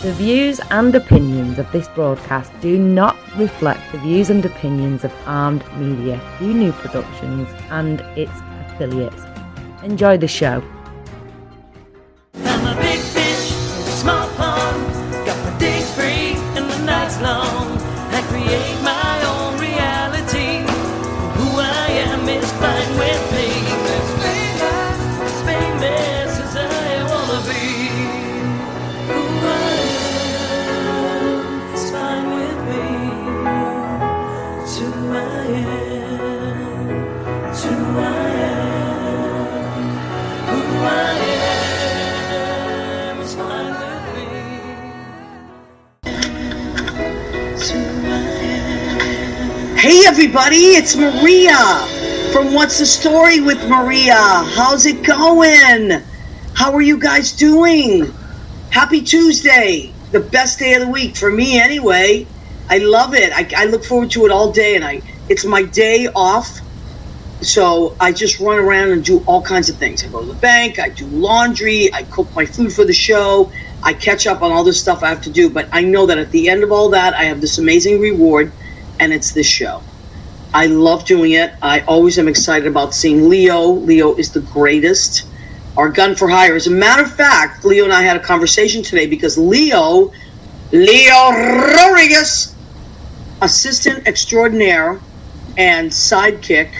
The views and opinions of this broadcast do not reflect the views and opinions of Armed Media, New Productions, and its affiliates. Enjoy the show. I'm a big fish in a small pond. Got my days free and the nights long. I create my own reality. Who I am is fine with me. As famous as I wanna be. Who I am is fine with me. It's who I am. It's who I am. Who I am is fine with me. It's who I am. Hey everybody, it's Maria from What's the Story with Maria. How's it going? How are you guys doing? Happy Tuesday, the best day of the week for me anyway. I love it. I look forward to it all day, and it's my day off. So I just run around and do all kinds of things. I go to the bank, I do laundry, I cook my food for the show, I catch up on all this stuff I have to do. But I know that at the end of all that, I have this amazing reward, and it's this show. I love doing it. I always am excited about seeing Leo. Leo is the greatest. Our gun for hire. As a matter of fact, Leo and I had a conversation today because Leo Rodriguez, assistant extraordinaire and sidekick,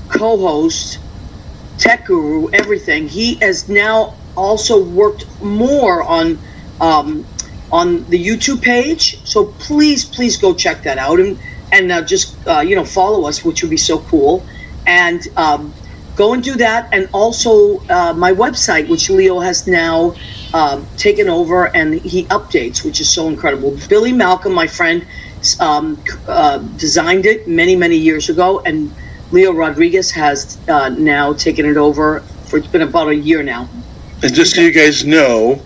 co-host, tech guru, everything. He has now also worked more on the YouTube page. So please go check that out and just follow us, which would be so cool. And go and do that. And also my website, which Leo has now taken over, and he updates, which is so incredible. Billy Malcolm, my friend, designed it many years ago, and Leo Rodriguez has now taken it over it's been about a year now. And just so you guys know,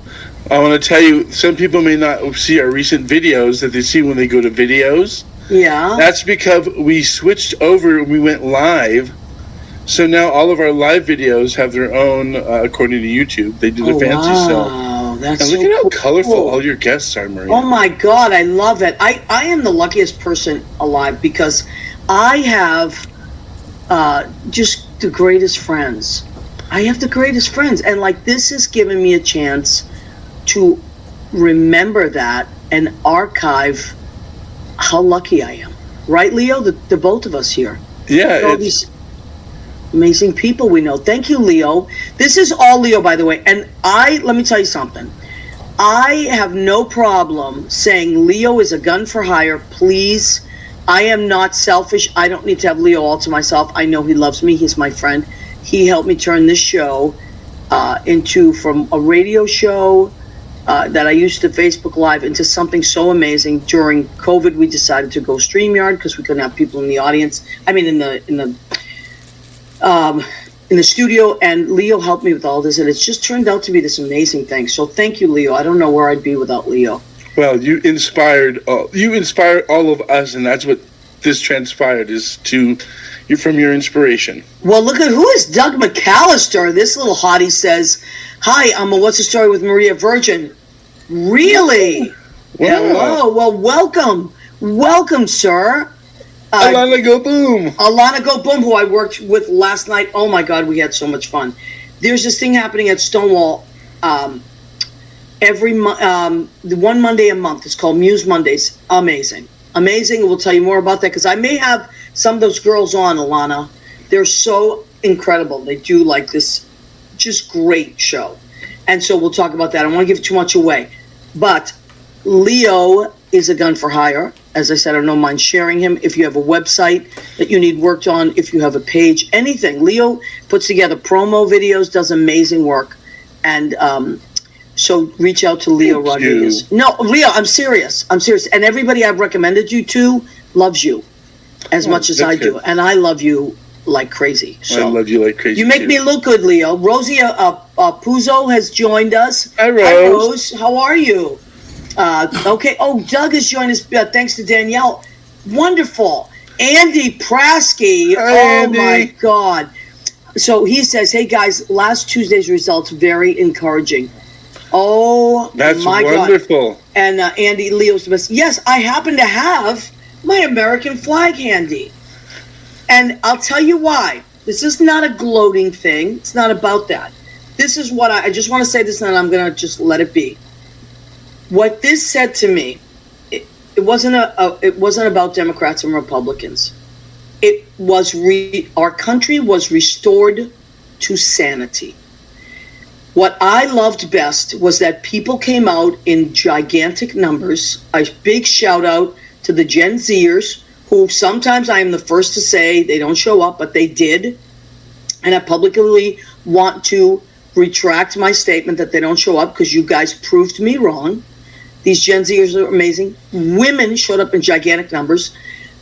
I want to tell you, some people may not see our recent videos that they see when they go to videos. Yeah. That's because we switched over and we went live. So now all of our live videos have their own, according to YouTube. They do the fancy stuff. Wow, that's and so look at how cool. colorful all your guests are, Maria. Oh my God, I love it. I am the luckiest person alive because I have just the greatest friends. I have the greatest friends. And this has given me a chance to remember that and archive how lucky I am. Right, Leo? The both of us here. Yeah. All these amazing people we know. Thank you, Leo. This is all Leo, by the way. And let me tell you something. I have no problem saying Leo is a gun for hire. Please. I am not selfish. I don't need to have Leo all to myself. I know he loves me. He's my friend. He helped me turn this show from a radio show that I used to Facebook Live into something so amazing. During COVID, we decided to go StreamYard because we couldn't have people in the audience. I mean, in the studio, and Leo helped me with all this, and it's just turned out to be this amazing thing. So thank you, Leo. I don't know where I'd be without Leo. Well, you inspired all of us, and that's what this transpired you're from your inspiration. Well, look at who is Doug McAllister. This little hottie says, "Hi, I'm a What's the Story with Maria Virgin." Really? Wow. Hello. Well, welcome, sir. Alana Go Boom, who I worked with last night. Oh my God, we had so much fun. There's this thing happening at Stonewall every one Monday a month. It's called Muse Mondays. Amazing. We'll tell you more about that because I may have some of those girls on, Alana. They're so incredible. They do this just great show. And so we'll talk about that. I don't want to give too much away. But Leo is a gun for hire. As I said, I don't mind sharing him. If you have a website that you need worked on, if you have a page, anything. Leo puts together promo videos, does amazing work. And so reach out to Leo Rodriguez. No, Leo, I'm serious. And everybody I've recommended you to loves you as much as I do. And I love you like crazy. So I love you like crazy. You make me look good, Leo. Rosie Puzo has joined us. Hi, Rose. Hi, Rose. How are you? Okay. Oh, Doug has joined us. Thanks to Danielle. Wonderful. Andy Prasky. Hi, Andy. My God. So he says, hey, guys, last Tuesday's results, very encouraging. Oh, That's my wonderful. God. And Andy Leo's the best. Yes, I happen to have my American flag handy. And I'll tell you why. This is not a gloating thing. It's not about that. This is what I just want to say this, and I'm going to just let it be. What this said to me, it wasn't about Democrats and Republicans. It was our country was restored to sanity. What I loved best was that people came out in gigantic numbers. A big shout out to the Gen Zers, who sometimes I am the first to say they don't show up, but they did. And I publicly want to retract my statement that they don't show up because you guys proved me wrong. These Gen Zers are amazing. Women showed up in gigantic numbers.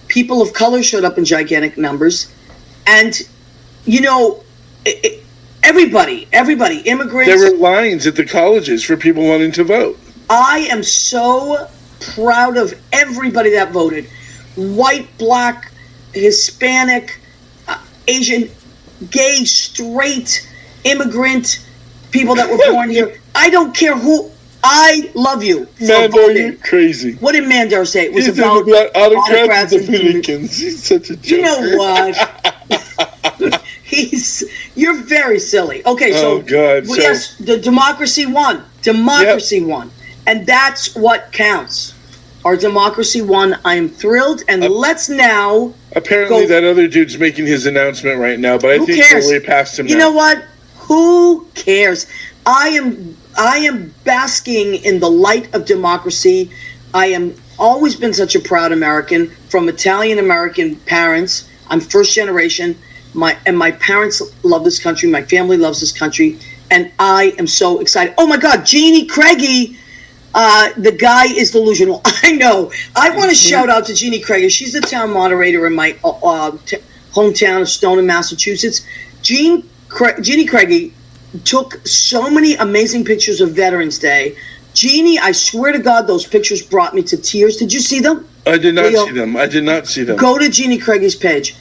People of color showed up in gigantic numbers. And, you know, everybody, immigrants. There were lines at the colleges for people wanting to vote. I am so proud of everybody that voted. White, black, Hispanic, Asian, gay, straight, immigrant, people that were born here. I don't care who. I love you. Mandar, you're crazy. What did Mandar say? It was He's about autocrats and Dominicans. He's such a joker. You know what? You're very silly. Okay, so, oh God. Well, yes, the democracy won. Democracy won. And that's what counts. Our democracy won. I am thrilled. And let's now apparently that other dude's making his announcement right now, but I think we're way past him now. You know what? Who cares? I am basking in the light of democracy. I am always been such a proud American from Italian American parents. I'm first generation. My parents love this country. My family loves this country. And I am so excited. Oh my God, Jeannie Craigie, the guy is delusional. I know. I want to shout out to Jeannie Craigie. She's the town moderator in my hometown of Stoneham, Massachusetts. Jeannie Craigie took so many amazing pictures of Veterans Day. Jeannie, I swear to God, those pictures brought me to tears. Did you see them? I did not see them. I did not see them. Go to Jeannie Craigie's page.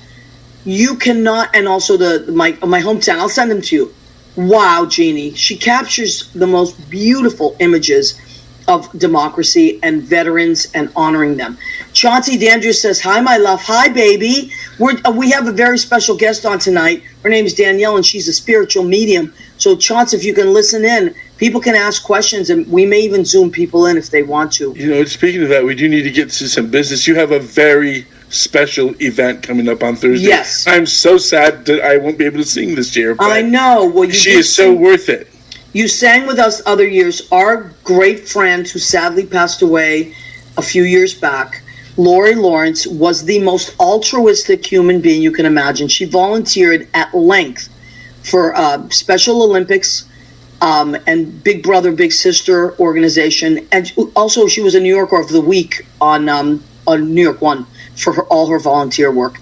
You cannot, and also my hometown. I'll send them to you. Wow, Jeannie. She captures the most beautiful images of democracy and veterans and honoring them. Chauncey Dandrews says, hi, my love. Hi, baby. We have a very special guest on tonight. Her name is Danielle, and she's a spiritual medium. So, Chauncey, if you can listen in, people can ask questions, and we may even Zoom people in if they want to. You know, speaking of that, we do need to get to some business. You have a very special event coming up on Thursday. Yes. I'm so sad that I won't be able to sing this year. I know. Well, she is so worth it. You sang with us other years. Our great friend who sadly passed away a few years back, Lori Lawrence, was the most altruistic human being you can imagine. She volunteered at length for Special Olympics and Big Brother, Big Sister organization. And also she was a New Yorker of the Week on New York One for all her volunteer work.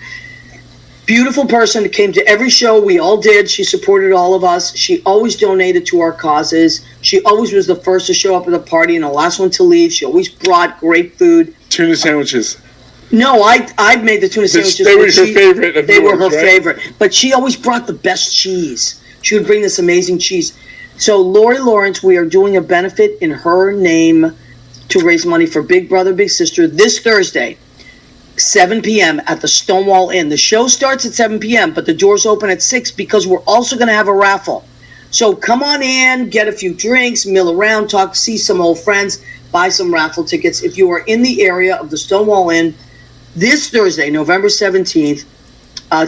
Beautiful person, came to every show we all did. She supported all of us. She always donated to our causes. She always was the first to show up at the party and the last one to leave. She always brought great food. Tuna sandwiches. No, I made the tuna sandwiches. They were her favorite. They were her favorite. But she always brought the best cheese. She would bring this amazing cheese. So Lori Lawrence, we are doing a benefit in her name to raise money for Big Brother, Big Sister this Thursday. 7 p.m. at the Stonewall Inn. The show starts at 7 p.m., but the doors open at 6 because we're also going to have a raffle. So come on in, get a few drinks, mill around, talk, see some old friends, buy some raffle tickets. If you are in the area of the Stonewall Inn this Thursday, November 17th,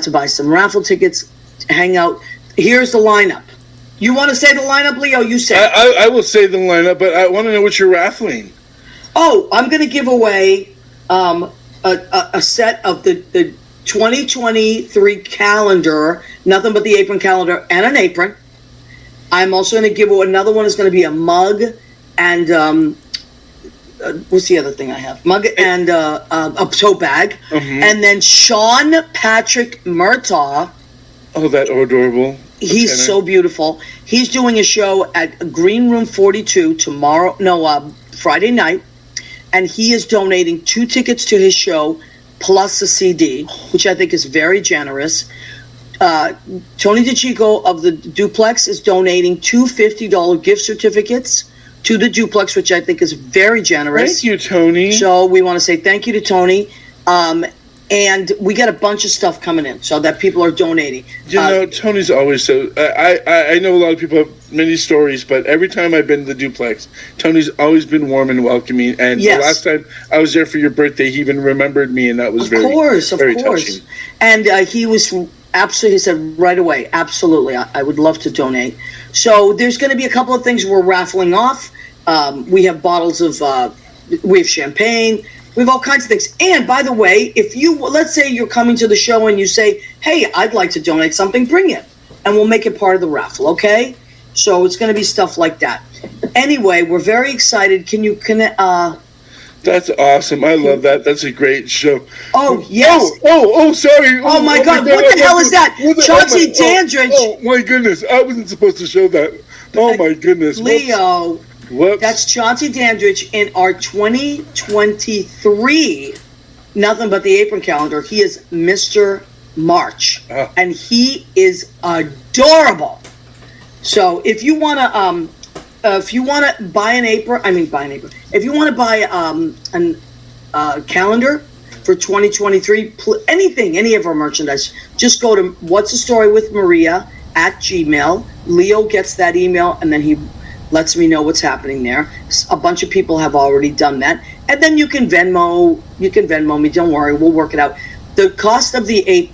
to buy some raffle tickets, hang out. Here's the lineup. You want to say the lineup, Leo? You say I will say the lineup, but I want to know what you're raffling. Oh, I'm going to give away a set of the 2023 calendar, nothing but the apron calendar and an apron. I'm also going to give away another one is going to be a mug and what's the other thing I have? Mug and a tote bag. Mm-hmm. And then Sean Patrick Murtaugh. Oh, that adorable. He's so beautiful. He's doing a show at Green Room 42 Friday night. And he is donating 2 tickets to his show, plus a CD, which I think is very generous. Tony DeChico of the Duplex is donating 2 $50 gift certificates to the duplex, which I think is very generous. Thank you, Tony. So we want to say thank you to Tony. And we got a bunch of stuff coming in, so that people are donating. Tony's always so. I know a lot of people have many stories, but every time I've been to the duplex, Tony's always been warm and welcoming. And the last time I was there for your birthday, he even remembered me, and that was very touching. And he was absolutely. He said right away, absolutely, I would love to donate. So there's going to be a couple of things we're raffling off. We have bottles of. We have champagne. We have all kinds of things. And by the way, if let's say you're coming to the show and you say, hey, I'd like to donate something, bring it. And we'll make it part of the raffle, okay? So it's going to be stuff like that. Anyway, we're very excited. That's awesome. I love that. That's a great show. Oh, yes. Sorry. Oh my God. What the hell is that? Chauncey Dandridge. Oh, my goodness. I wasn't supposed to show that. Oh, my goodness. Leo. Whoops. That's Chauncey Dandridge in our 2023 Nothing But the Apron calendar. He is Mr. March, and he is adorable. So if you want to buy an apron, if you want to buy a calendar for 2023, any of our merchandise, just go to What's the Story with Maria at Gmail. Leo gets that email, and then he lets me know what's happening there. A bunch of people have already done that. And then you can Venmo me. Don't worry, we'll work it out. The cost of anything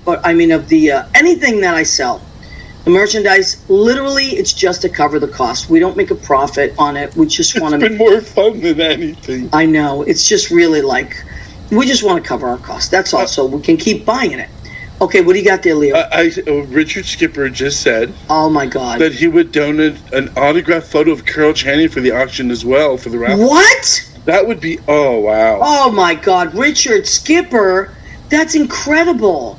that I sell, the merchandise, literally, it's just to cover the cost. We don't make a profit on it. We just want to. It's been more fun than anything. I know. It's just really we just want to cover our costs. That's all. So we can keep buying it. Okay, what do you got there, Leo? Richard Skipper just said, oh my God, that he would donate an autographed photo of Carol Channing for the auction as well for the raffle. What? That would be, oh wow. Oh my God, Richard Skipper, that's incredible.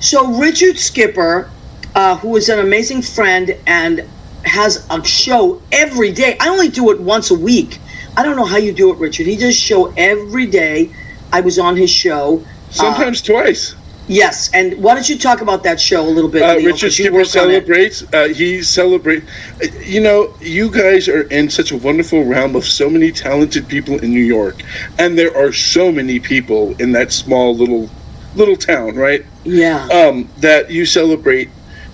So Richard Skipper, who is an amazing friend and has a show every day. I only do it once a week. I don't know how you do it, Richard. He does show every day. I was on his show. Sometimes twice. Yes, and why don't you talk about that show a little bit, Leo, Richard Skipper celebrates. He celebrates. You guys are in such a wonderful realm of so many talented people in New York, and there are so many people in that small little town, right? Yeah. That you celebrate.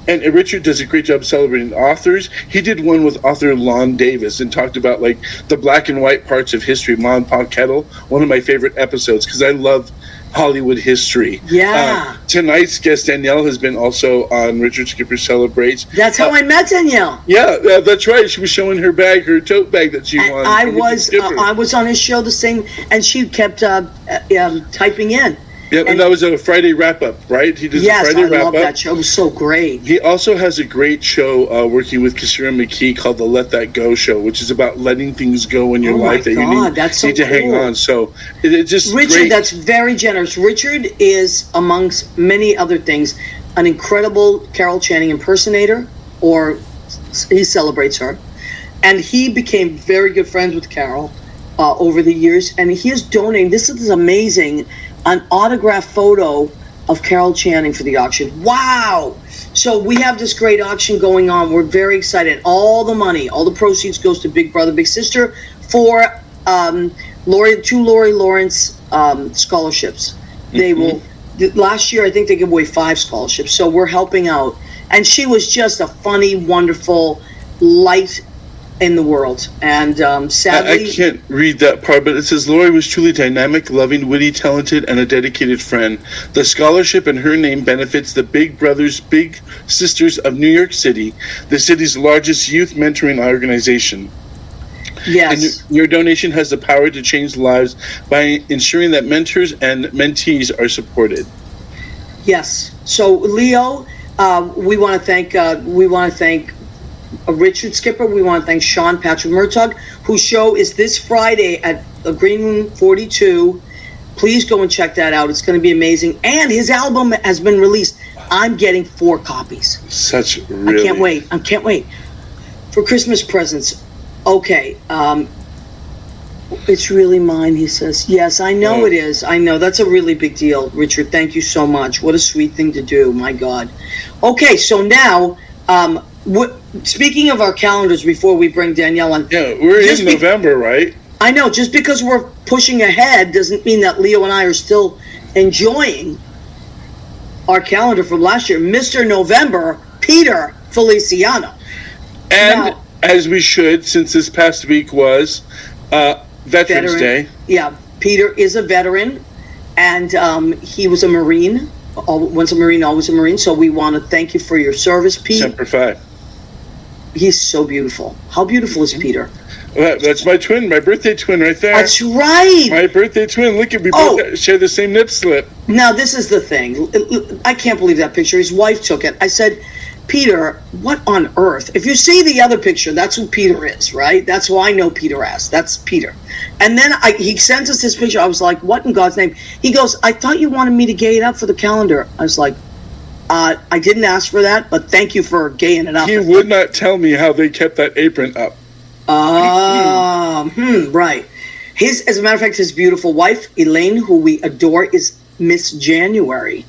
And Richard does a great job celebrating authors. He did one with author Lon Davis and talked about the black and white parts of history. Ma and Pa Kettle, one of my favorite episodes because I love Hollywood history. Yeah. Tonight's guest Danielle has been also on Richard Skipper Celebrates. That's how I met Danielle. Yeah, that's right. She was showing her tote bag that she won. I was on his show the same, and she kept typing in. Yeah, and that was a Friday wrap-up, right? He does a Friday wrap-up. Yes, I love that show. It was so great. He also has a great show working with Kassira McKee called the Let That Go Show, which is about letting things go in your life that you need to hang on. So it's just Richard, great. That's very generous. Richard is, amongst many other things, an incredible Carol Channing impersonator, or he celebrates her. And he became very good friends with Carol over the years. And he is donating, this is amazing, an autographed photo of Carol Channing for the auction. Wow! So we have this great auction going on. We're very excited. All the money, all the proceeds goes to Big Brother, Big Sister for two Lori Lawrence scholarships. They will. Last year, I think they gave away 5 scholarships. So we're helping out. And she was just a funny, wonderful, light in the world, and sadly I can't read that part, but it says Lori was truly dynamic, loving, witty, talented, and a dedicated friend. The scholarship in her name benefits the Big Brothers Big Sisters of New York City, the city's largest youth mentoring organization. Yes. And your donation has the power to change lives by ensuring that mentors and mentees are supported. Yes. So Leo, we want to thank Richard Skipper. We want to thank Sean Patrick Murtaugh, whose show is this Friday at Green Room 42. Please go and check that out. It's going to be amazing. And his album has been released. I'm getting 4 copies. I can't wait. For Christmas presents. Okay. It's really mine, he says. Yes, I know it is. I know. That's a really big deal, Richard. Thank you so much. What a sweet thing to do. My God. Okay, so now Speaking of our calendars, before we bring Danielle on, Yeah, we're in November, right? I know. Just because we're pushing ahead doesn't mean that Leo and I are still enjoying our calendar from last year. Mr. November, Peter Feliciano. And Now, as we should, since this past week was Veterans Day. Yeah, Peter is a veteran, and he was a Marine. Once a Marine, always a Marine. So we want to thank you for your service, Pete. Semper Fi. He's so beautiful. How beautiful is Peter? That's my twin, my birthday twin right there. That's right. My birthday twin. Look at, we both share the same nip slip. Now, this is the thing. I can't believe that picture. His wife took it. I said, Peter, what on earth? If you see the other picture, that's who Peter is, right? That's who I know Peter as. That's Peter. And then he sends us this picture. I was like, what in God's name? He goes, I thought you wanted me to gay it up for the calendar. I was like, I didn't ask for that, but thank you for gaying it up. He would not tell me how they kept that apron up. Right. As a matter of fact, his beautiful wife, Elaine, who we adore, is Miss January.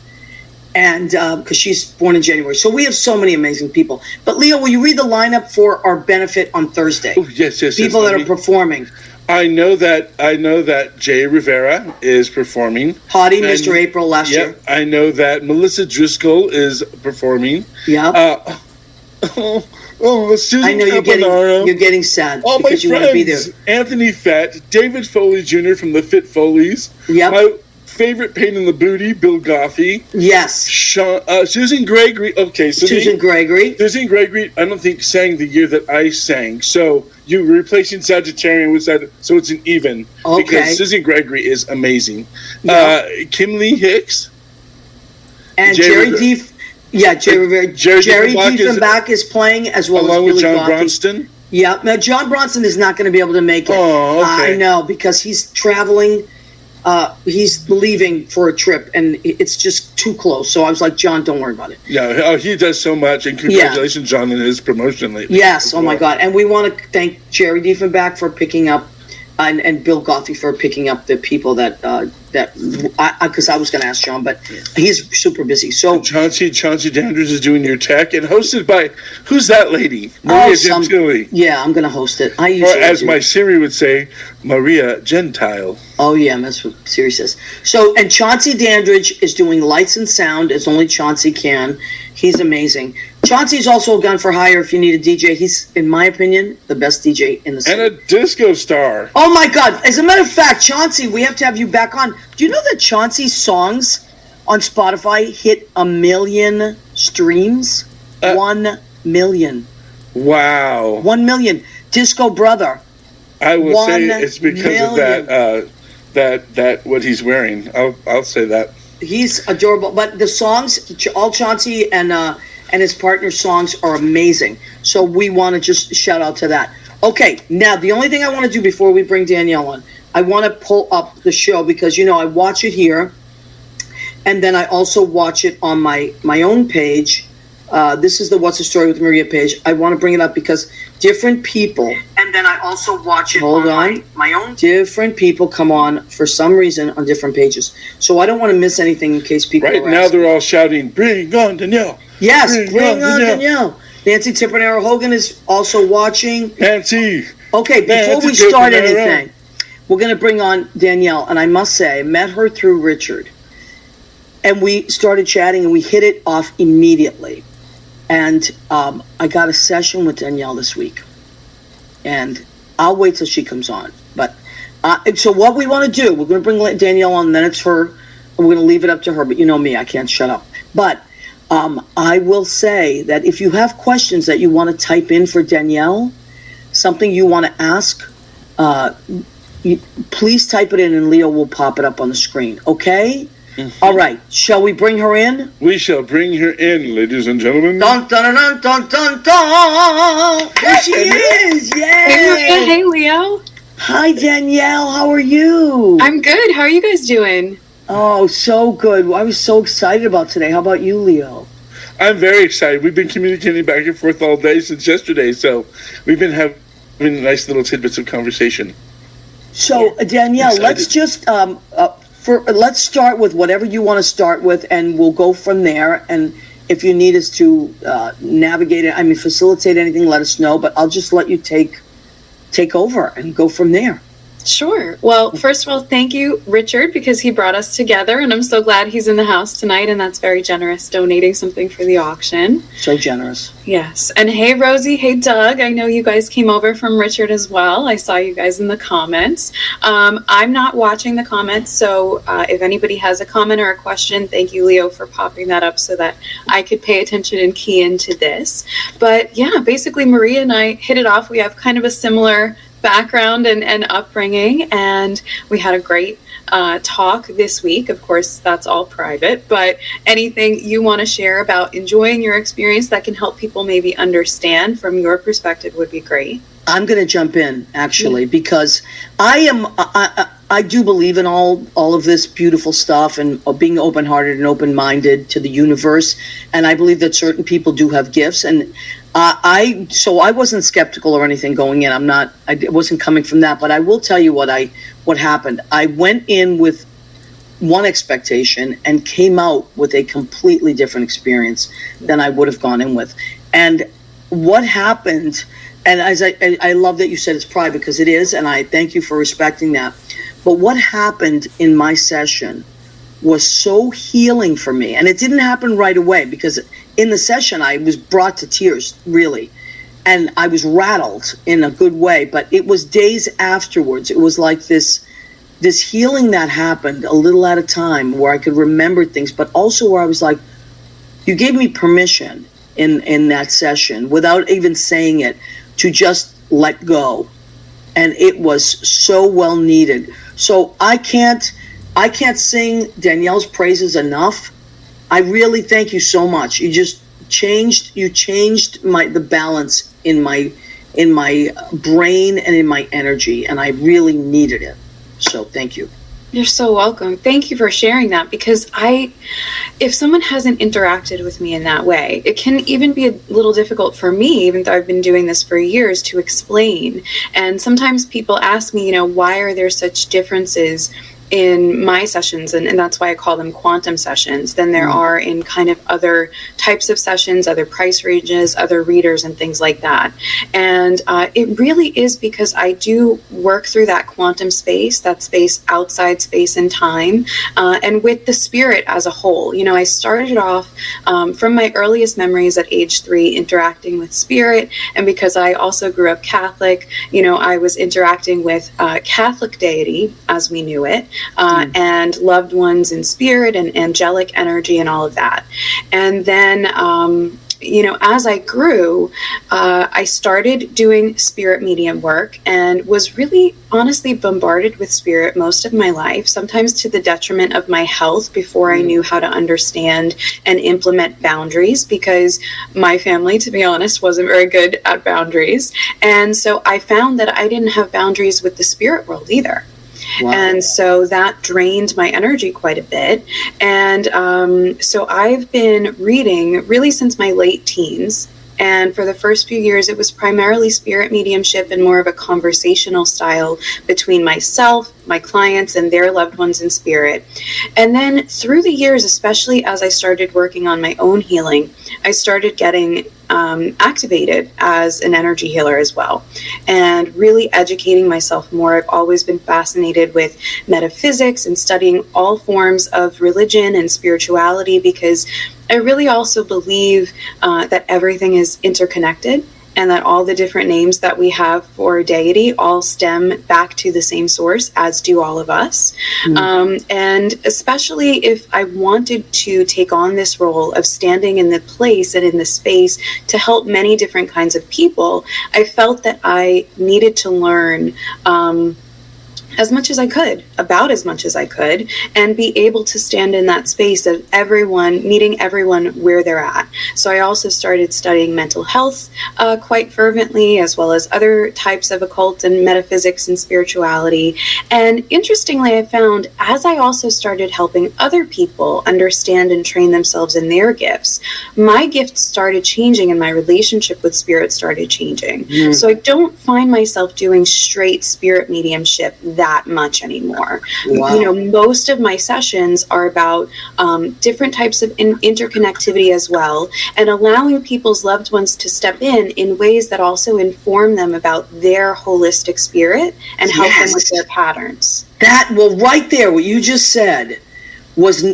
And because she's born in January. So we have so many amazing people. But Leo, will you read the lineup for our benefit on Thursday? Oh, yes. People that are performing. I know that Jay Rivera is performing. Hottie, Mr. April last year. I know that Melissa Driscoll is performing. Yeah. Susan I know you're getting sad. All my because you want to be there. friends, Anthony Fett, David Foley Jr. from the Fit Foleys. Yep. My favorite pain in the booty, Bill Goffey. Yes. Susan Gregory. Okay, so Susan Gregory. Susan Gregory, I don't think sang the year that I sang. So you're replacing Sagittarian with so it's an even. Okay. Because Susan Gregory is amazing. Yeah. Kim Lee Hicks. And Jerry D. Yeah, Jerry Rivera. Jerry Diefenbach is playing as well along as with Billy John Bronston. Yeah, now John Bronson is not going to be able to make it. Oh, okay. I know, because he's traveling. He's leaving for a trip, and it's just too close. So I was like, John, don't worry about it. Yeah, he does so much, and congratulations, John, on his promotion lately. Yes, oh my God. And we want to thank Jerry Diefenbach for picking up, and Bill Goffey for picking up the people that because I was going to ask John, but he's super busy. So Chauncey Dandridge is doing your tech, and hosted by, who's that lady? Maria Gentile. Yeah, I'm going to host it. Or as my Siri would say, Maria Gentile. Oh yeah, that's what Siri says. So, and Chauncey Dandridge is doing lights and sound as only Chauncey can. He's amazing. Chauncey's also a gun for hire if you need a DJ. He's, in my opinion, the best DJ in the city. And a disco star. Oh my God. As a matter of fact, Chauncey, we have to have you back on. Do you know that Chauncey's songs on Spotify hit 1 million streams? 1 million. Wow. 1 million. Disco Brother. I will say it's because of that what he's wearing. I'll say that. He's adorable, but the songs, all Chauncey and his partner's songs are amazing. So we want to just shout out to that. Okay, now the only thing I want to do before we bring Danielle on, I want to pull up the show because I watch it here, and then I also watch it on my own page. This is the What's the Story with Maria page. I want to bring it up because different people. And then I also watch it on my own. Different people come on for some reason on different pages. So I don't want to miss anything in case people Right now they're all shouting, "Bring on Danielle." Yes, bring on Danielle. Nancy Tipernero Hogan is also watching. Nancy. Okay, before we start anything, we're going to bring on Danielle. And I must say, I met her through Richard. And we started chatting and we hit it off immediately. And I got a session with Danielle this week. And I'll wait till she comes on. But so what we want to do, we're going to bring Danielle on, and then it's her. We're going to leave it up to her. But you know me, I can't shut up. But I will say that if you have questions that you want to type in for Danielle, something you want to ask, please type it in and Leo will pop it up on the screen. Okay? Mm-hmm. All right. Shall we bring her in? We shall bring her in, ladies and gentlemen. Dun, dun, dun, dun, dun, dun. There she is. Yay. Hey, Maria. Hey, Leo. Hi, Danielle. How are you? I'm good. How are you guys doing? Oh, so good. I was so excited about today. How about you, Leo? I'm very excited. We've been communicating back and forth all day since yesterday, so we've been having nice little tidbits of conversation. So, Danielle, let's just let's start with whatever you want to start with, and we'll go from there. And if you need us to navigate it, facilitate anything, let us know. But I'll just let you take over and go from there. Sure. Well, first of all, thank you, Richard, because he brought us together, and I'm so glad he's in the house tonight, and that's very generous, donating something for the auction. So generous. Yes. And hey, Rosie. Hey, Doug. I know you guys came over from Richard as well. I saw you guys in the comments. I'm not watching the comments, so if anybody has a comment or a question, thank you, Leo, for popping that up so that I could pay attention and key into this. But yeah, basically, Maria and I hit it off. We have kind of a similar background and upbringing, and we had a great talk this week. Of course, that's all private, but anything you want to share about enjoying your experience that can help people maybe understand from your perspective would be great. I'm going to jump in, actually, because I do believe in all of this beautiful stuff and being open-hearted and open-minded to the universe, and I believe that certain people do have gifts, and I wasn't skeptical or anything going in. I wasn't coming from that, but I will tell you what happened. I went in with one expectation and came out with a completely different experience than I would have gone in with. And what happened, and as I love that you said it's private, because it is, and I thank you for respecting that. But what happened in my session was so healing for me. And it didn't happen right away, because in the session I was brought to tears, really. And I was rattled in a good way, but it was days afterwards. It was like this healing that happened a little at a time, where I could remember things, but also where I was like, you gave me permission in that session, without even saying it, to just let go. And it was so well needed. So I can't sing Danielle's praises enough. I really thank you so much. You just changed the balance in my brain and in my energy, and I really needed it. So thank you. You're so welcome. Thank you for sharing that, because if someone hasn't interacted with me in that way, it can even be a little difficult for me, even though I've been doing this for years, to explain. And sometimes people ask me, why are there such differences in my sessions, and that's why I call them quantum sessions, than there are in kind of other types of sessions, other price ranges, other readers, and things like that. And it really is because I do work through that quantum space, that space outside space and time, and with the spirit as a whole. I started off from my earliest memories at age 3 interacting with spirit, and because I also grew up Catholic, I was interacting with Catholic deity as we knew it, and loved ones in spirit and angelic energy and all of that. And then, as I grew, I started doing spirit medium work and was really honestly bombarded with spirit most of my life, sometimes to the detriment of my health, before I knew how to understand and implement boundaries, because my family, to be honest, wasn't very good at boundaries. And so I found that I didn't have boundaries with the spirit world either. Wow. And so that drained my energy quite a bit. And so I've been reading really since my late teens. And for the first few years, it was primarily spirit mediumship and more of a conversational style between myself, my clients, and their loved ones in spirit. And then through the years, especially as I started working on my own healing, I started getting activated as an energy healer as well, and really educating myself more. I've always been fascinated with metaphysics and studying all forms of religion and spirituality, because I really also believe that everything is interconnected, and that all the different names that we have for deity all stem back to the same source, as do all of us. And especially if I wanted to take on this role of standing in the place and in the space to help many different kinds of people, I felt that I needed to learn as much as I could, about as much as I could, and be able to stand in that space of meeting everyone where they're at. So I also started studying mental health quite fervently, as well as other types of occult and metaphysics and spirituality. And interestingly, I found as I also started helping other people understand and train themselves in their gifts, my gifts started changing and my relationship with spirit started changing. So I don't find myself doing straight spirit mediumship that much anymore. Wow. You know, most of my sessions are about different types of interconnectivity as well, and allowing people's loved ones to step in ways that also inform them about their holistic spirit and help them with their patterns. Well, right there, what you just said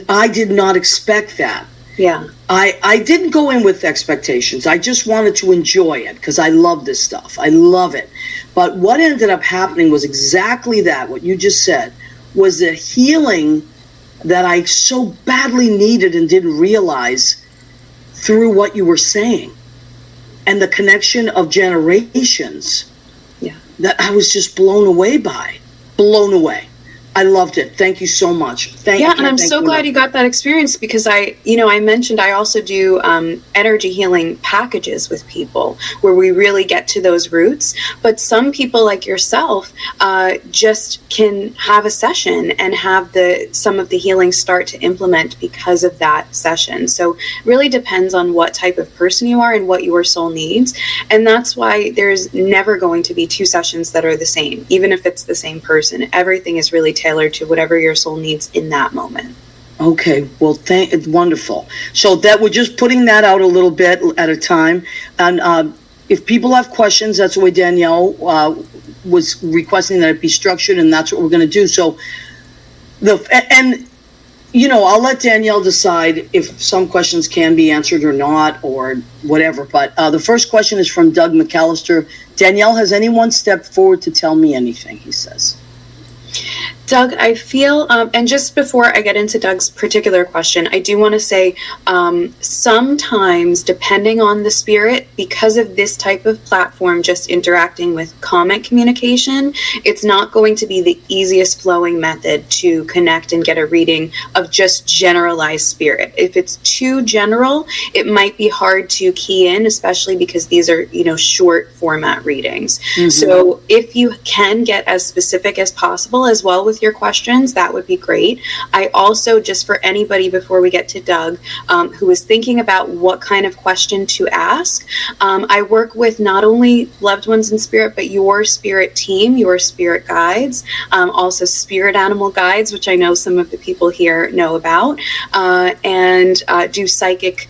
I did not expect that. Yeah. I didn't go in with expectations. I just wanted to enjoy it because I love this stuff. I love it. But what ended up happening was exactly that. What you just said was the healing that I so badly needed and didn't realize through what you were saying. And the connection of generations that I was just blown away by. Blown away. I loved it. Thank you so much. Thank you. And I'm so glad you got that experience, because I mentioned I also do energy healing packages with people where we really get to those roots. But some people like yourself just can have a session and have some of the healing start to implement because of that session. So it really depends on what type of person you are and what your soul needs. And that's why there's never going to be two sessions that are the same, even if it's the same person. Everything is really tailored to whatever your soul needs in that moment. Okay, well, it's wonderful. So that we're just putting that out a little bit at a time. And if people have questions, that's the way Danielle was requesting that it be structured, and that's what we're going to do. So I'll let Danielle decide if some questions can be answered or not, or whatever. But the first question is from Doug McAllister. Danielle, has anyone stepped forward to tell me anything? He says. Doug, I feel, and just before I get into Doug's particular question, I do want to say sometimes, depending on the spirit, because of this type of platform, just interacting with comment communication, it's not going to be the easiest flowing method to connect and get a reading of just generalized spirit. If it's too general, it might be hard to key in, especially because these are, short format readings. Mm-hmm. So if you can get as specific as possible as well with your questions, that would be great. I also, just for anybody before we get to Doug, who is thinking about what kind of question to ask, I work with not only loved ones in spirit, but your spirit team, your spirit guides, also spirit animal guides, which I know some of the people here know about, and do psychic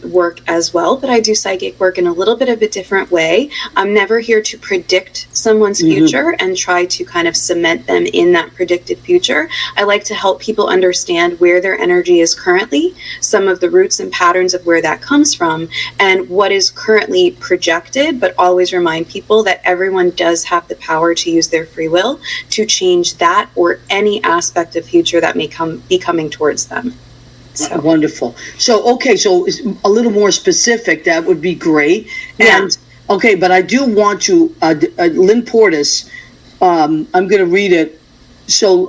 work as well. But I do psychic work in a little bit of a different way. I'm never here to predict someone's future and try to kind of cement them in that predicted future. I like to help people understand where their energy is currently, some of the roots and patterns of where that comes from, and what is currently projected, but always remind people that everyone does have the power to use their free will to change that or any aspect of future that may be coming towards them. So. Wonderful. So, okay, so a little more specific, that would be great. And okay, but I do want to, Lynn Portis, I'm going to read it. So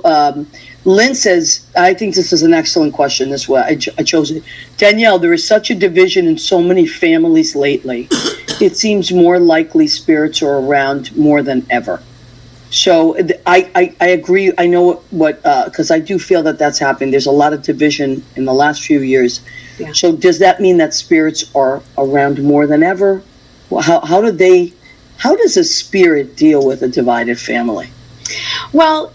Lynn says, I think this is an excellent question. This way I chose it. Danielle, there is such a division in so many families lately. It seems more likely spirits are around more than ever. So I agree. I know what, because I do feel that that's happening. There's a lot of division in the last few years. Yeah. So does that mean that spirits are around more than ever? Well, how does a spirit deal with a divided family? Well,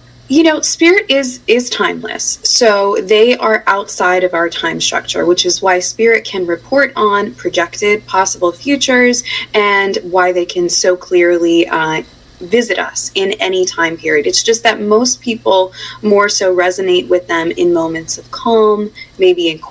spirit is timeless. So they are outside of our time structure, which is why spirit can report on projected possible futures and why they can so clearly visit us in any time period. It's just that most people more so resonate with them in moments of calm, maybe in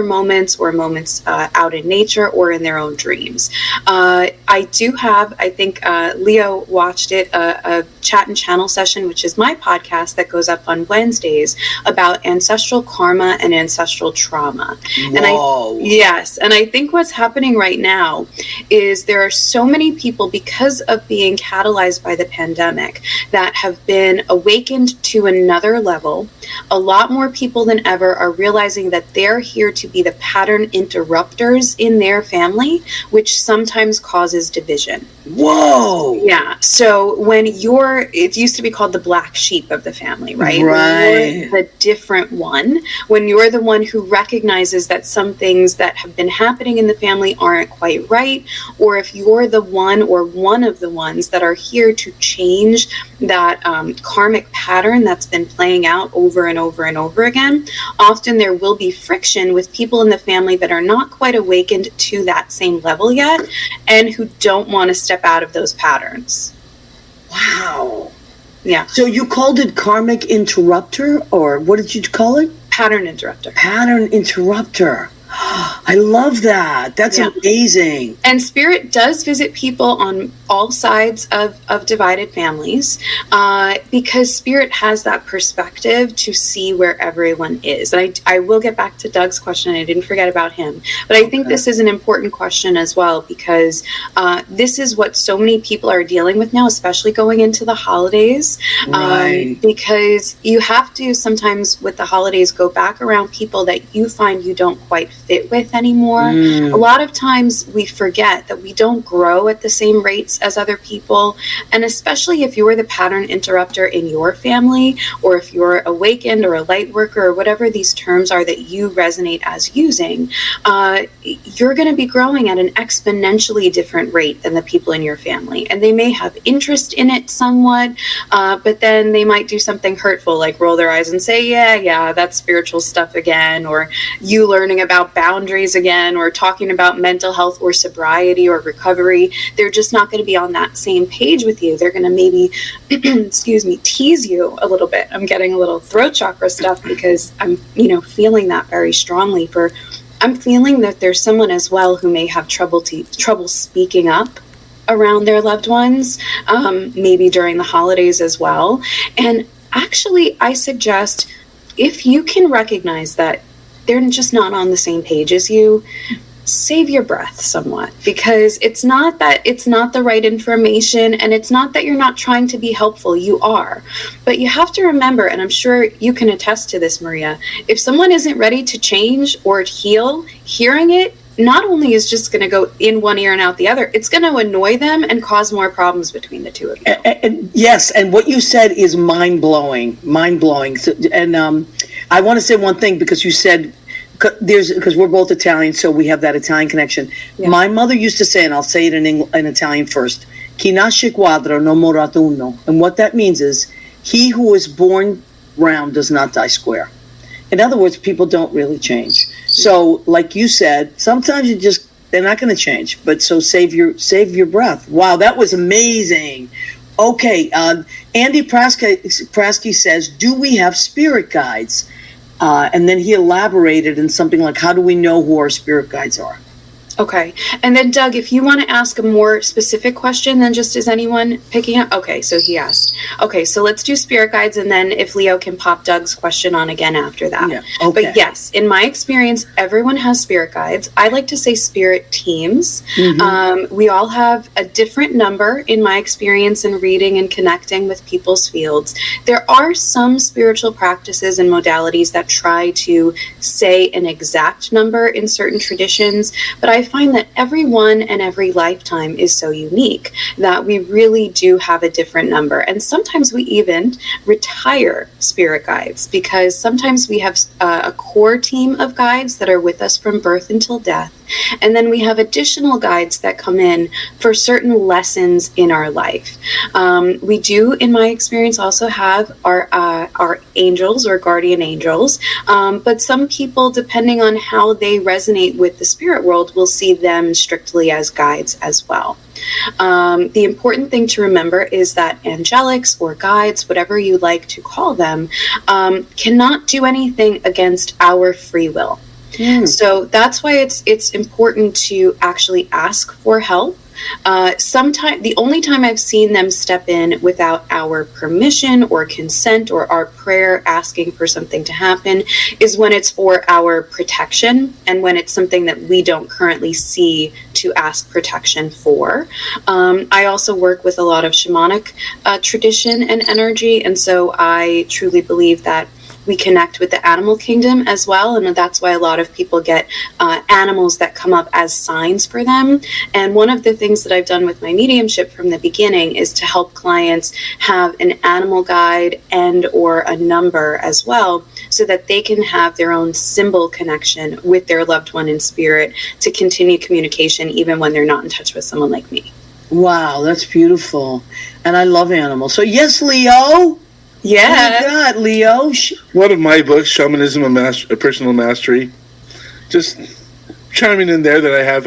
moments or moments out in nature or in their own dreams. I do have, I think Leo watched it, a chat and channel session, which is my podcast that goes up on Wednesdays, about ancestral karma and ancestral trauma. Whoa. And I think what's happening right now is there are so many people, because of being catalyzed by the pandemic, that have been awakened to another level. A lot more people than ever are realizing that they're here to be the pattern interrupters in their family, which sometimes causes division. Whoa. Yeah. So when it used to be called the black sheep of the family, right? Right. When you're the different one, when you're the one who recognizes that some things that have been happening in the family aren't quite right, or if you're the one or one of the ones that are here to change that karmic pattern that's been playing out over and over and over again, often there will be friction with people in the family that are not quite awakened to that same level yet and who don't want to step out of those patterns. Wow. Yeah. So you called it karmic interrupter, or what did you call it? Pattern interrupter. Pattern interrupter. I love that. That's amazing. And spirit does visit people on all sides of divided families because spirit has that perspective to see where everyone is. And I will get back to Doug's question. I didn't forget about him. But I think this is an important question as well, because this is what so many people are dealing with now, especially going into the holidays. Right. Because you have to sometimes with the holidays go back around people that you find you don't quite fit with anymore. A lot of times we forget that we don't grow at the same rates as other people, and especially if you're the pattern interrupter in your family, or if you're awakened or a light worker or whatever these terms are that you resonate as using, you're going to be growing at an exponentially different rate than the people in your family, and they may have interest in it somewhat, but then they might do something hurtful like roll their eyes and say, yeah, that's spiritual stuff again, or you learning about boundaries again, or talking about mental health or sobriety or recovery. They're just not going to be on that same page with you. They're going to maybe, tease you a little bit. I'm getting a little throat chakra stuff because I'm, feeling that very strongly. I'm feeling that there's someone as well who may have trouble speaking up around their loved ones, maybe during the holidays as well. And actually, I suggest if you can recognize that they're just not on the same page as you, save your breath somewhat, because it's not the right information, and it's not that you're not trying to be helpful. You are. But you have to remember, and I'm sure you can attest to this, Maria, if someone isn't ready to change or heal, hearing it not only is just going to go in one ear and out the other, it's going to annoy them and cause more problems between the two of you. And yes, and what you said is mind-blowing. So, and I want to say one thing, because you said, because we're both Italian, so we have that Italian connection. Yeah. My mother used to say, and I'll say it in Italian first, "Chi nasce quadro non morat uno." And what that means is, he who is born round does not die square. In other words, people don't really change. So, like you said, sometimes they're not going to change. But so save your breath. Wow, that was amazing. Okay, Andy Prasky says, "Do we have spirit guides?" And then he elaborated in something like, how do we know who our spirit guides are? Okay. And then, Doug, if you want to ask a more specific question than just is anyone picking up? Okay, so he asked. Okay, so let's do spirit guides, and then if Leo can pop Doug's question on again after that. Yeah. Okay. But yes, in my experience, everyone has spirit guides. I like to say spirit teams. Mm-hmm. We all have a different number in my experience in reading and connecting with people's fields. There are some spiritual practices and modalities that try to say an exact number in certain traditions, but I find that everyone and every lifetime is so unique that we really do have a different number. And sometimes we even retire spirit guides, because sometimes we have a core team of guides that are with us from birth until death. And then we have additional guides that come in for certain lessons in our life. We do, in my experience, also have our angels or guardian angels. But some people, depending on how they resonate with the spirit world, will see them strictly as guides as well. The important thing to remember is that angelics or guides, whatever you like to call them, cannot do anything against our free will. So that's why it's important to actually ask for help. The only time I've seen them step in without our permission or consent or our prayer asking for something to happen is when it's for our protection, and when it's something that we don't currently see to ask protection for. I also work with a lot of shamanic tradition and energy, and so I truly believe that we connect with the animal kingdom as well. And that's why a lot of people get animals that come up as signs for them. And one of the things that I've done with my mediumship from the beginning is to help clients have an animal guide and or a number as well, so that they can have their own symbol connection with their loved one in spirit to continue communication even when they're not in touch with someone like me. Wow, that's beautiful. And I love animals. So yes, Leo. Yeah. Oh my God, Leo. One of my books, Shamanism, a Personal Mastery. Just chiming in there that I have.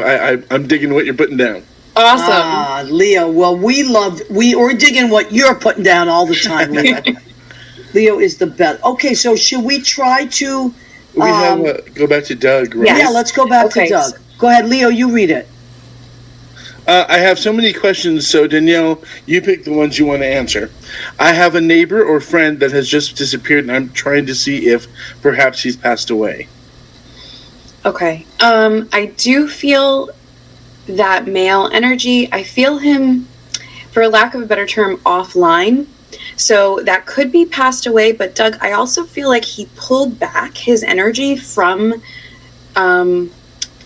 I'm digging what you're putting down. Awesome. Leo. Well, we're digging what you're putting down all the time, Leo. Leo is the best. Okay, so should we try to... We have go back to Doug, right? Yeah, let's go back to Doug. Go ahead, Leo, you read it. I have so many questions, so Danielle, you pick the ones you want to answer. I have a neighbor or friend that has just disappeared, and I'm trying to see if perhaps he's passed away. Okay. I do feel that male energy. I feel him, for lack of a better term, offline. So that could be passed away. But Doug, I also feel like he pulled back his energy from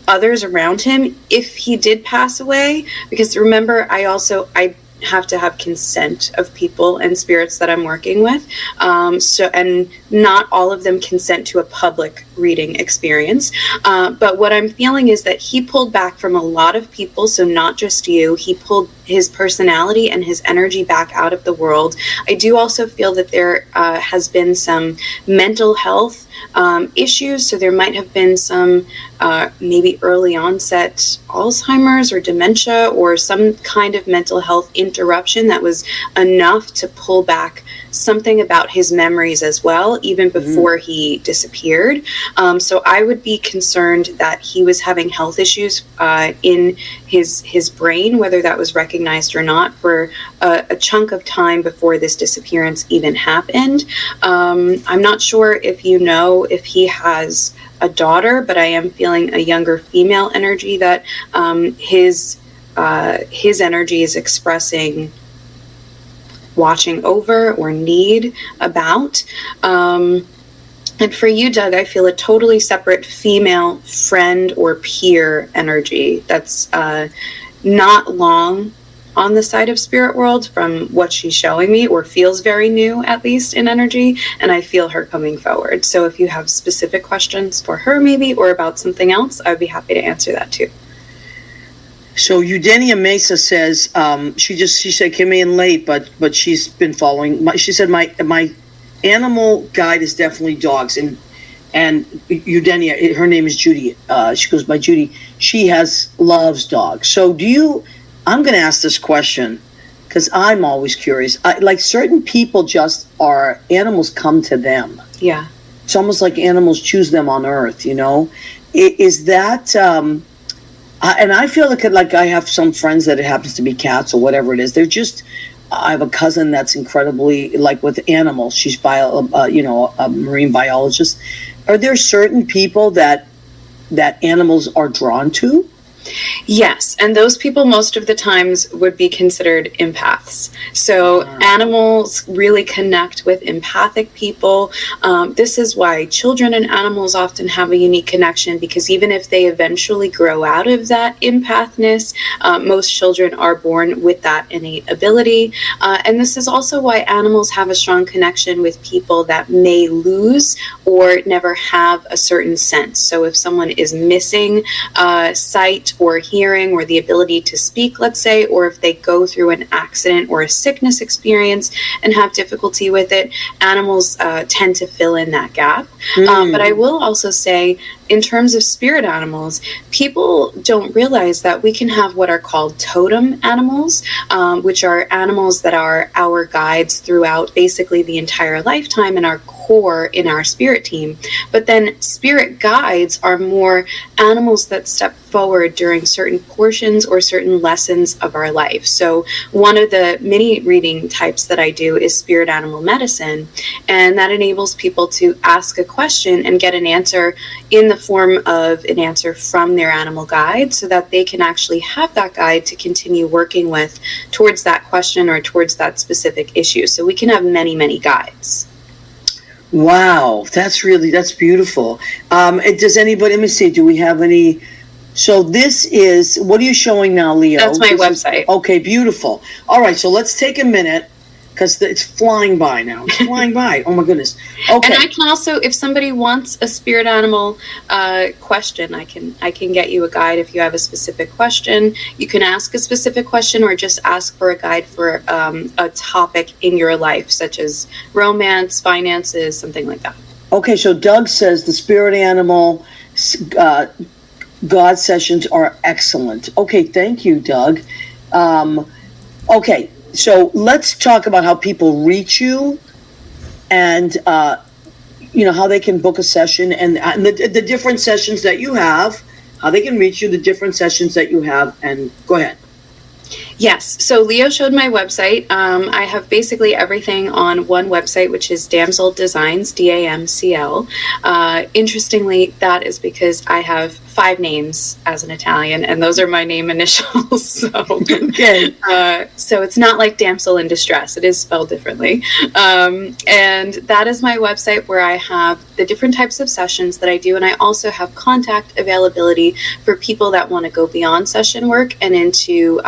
others around him if he did pass away. Because remember, I have to have consent of people and spirits that I'm working with. And not all of them consent to a public reading experience. But what I'm feeling is that he pulled back from a lot of people. So not just you, he pulled his personality and his energy back out of the world. I do also feel that there has been some mental health issues. So there might have been some maybe early onset Alzheimer's or dementia or some kind of mental health interruption that was enough to pull back something about his memories as well, even before he disappeared. So I would be concerned that he was having health issues in his brain, whether that was recognized or not, for a chunk of time before this disappearance even happened. I'm not sure if you know if he has a daughter, but I am feeling a younger female energy that his energy is expressing watching over or need about. And for you, Doug, I feel a totally separate female friend or peer energy that's not long on the side of spirit world from what she's showing me, or feels very new, at least in energy, and I feel her coming forward. So if you have specific questions for her maybe, or about something else, I'd be happy to answer that too. So Eudenia Mesa says she said came in late, but she's been following. She said my animal guide is definitely dogs, and Eudenia, her name is Judy. She goes by Judy. She loves dogs. So I'm going to ask this question because I'm always curious. Like certain people just are, animals come to them. Yeah. It's almost like animals choose them on Earth, you know? Is that, and I feel like I have some friends that it happens to be cats or whatever it is. I have a cousin that's incredibly, like with animals. She's a marine biologist. Are there certain people that animals are drawn to? Yes, and those people most of the times would be considered empaths. So animals really connect with empathic people. This is why children and animals often have a unique connection, because even if they eventually grow out of that empathness, most children are born with that innate ability. And this is also why animals have a strong connection with people that may lose or never have a certain sense. So if someone is missing sight or hearing or the ability to speak, let's say, or if they go through an accident or a sickness experience and have difficulty with it, animals tend to fill in that gap. But I will also say, in terms of spirit animals, people don't realize that we can have what are called totem animals, which are animals that are our guides throughout basically the entire lifetime and our core in our spirit team. But then spirit guides are more animals that step forward during certain portions or certain lessons of our life. So one of the mini reading types that I do is spirit animal medicine, and that enables people to ask a question and get an answer in the form of an answer from their animal guide, so that they can actually have that guide to continue working with towards that question or towards that specific issue. So we can have many, many guides. Wow, that's beautiful. Does anybody, let me see, do we have any? So this is, what are you showing now, Leo? That's my This website. Okay, beautiful. All right, so let's take a minute because it's flying by now. It's flying by. Oh my goodness. Okay. And I can also, if somebody wants a spirit animal question, I can get you a guide if you have a specific question. You can ask a specific question or just ask for a guide for a topic in your life, such as romance, finances, something like that. Okay, so Doug says the spirit animal God sessions are excellent. Okay, thank you, Doug. Okay, so let's talk about how people reach you and, how they can book a session and the different sessions that you have, how they can reach you, the different sessions that you have, and go ahead. Yes. So Leo showed my website. I have basically everything on one website, which is Damcidesigns, DAMCL. Interestingly, that is because I have 5 names as an Italian, and those are my name initials. So, Okay. So it's not like damsel in distress. It is spelled differently. And that is my website where I have the different types of sessions that I do. And I also have contact availability for people that want to go beyond session work and into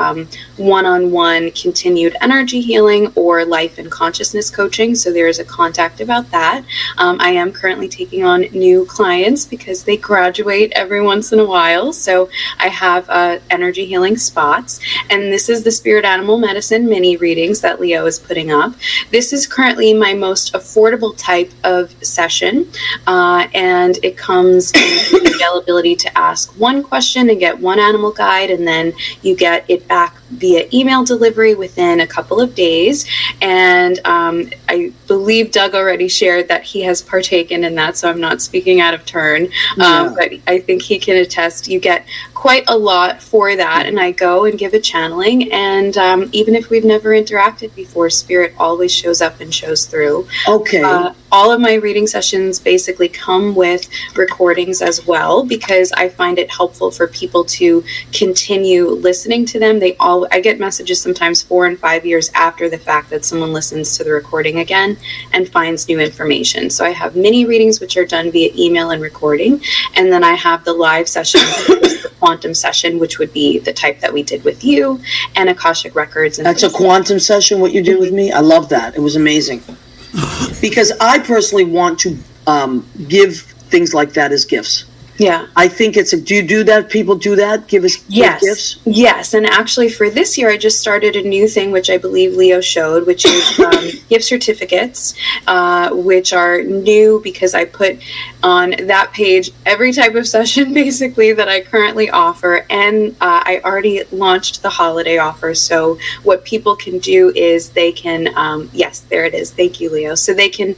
one-on-one continued energy healing or life and consciousness coaching. So there is a contact about that. I am currently taking on new clients because they graduate every once in a while. So I have energy healing spots. And this is the Spirit Animal Medicine mini readings that Leo is putting up. This is currently my most affordable type of session. And it comes with the availability to ask one question and get one animal guide, and then you get it back via email delivery within a couple of days. And I believe Doug already shared that he has partaken in that, so I'm not speaking out of turn. But I think he can attest. You get quite a lot for that, and I go and give a channeling, and even if we've never interacted before, Spirit always shows up and shows through. Okay. All of my reading sessions basically come with recordings as well, because I find it helpful for people to continue listening to them. I get messages sometimes 4 and 5 years after the fact that someone listens to the recording again and finds new information. So I have mini readings, which are done via email and recording. And then I have the live sessions, the quantum session, which would be the type that we did with you, and Akashic Records. And that's a quantum session, what you did with me? I love that. It was amazing. Because I personally want to give things like that as gifts. Yeah. I think do you do that? People do that? Give gifts? Yes. And actually for this year, I just started a new thing, which I believe Leo showed, which is gift certificates, which are new because I put on that page every type of session basically that I currently offer. And I already launched the holiday offer. So what people can do is they can, yes, there it is. Thank you, Leo. So they can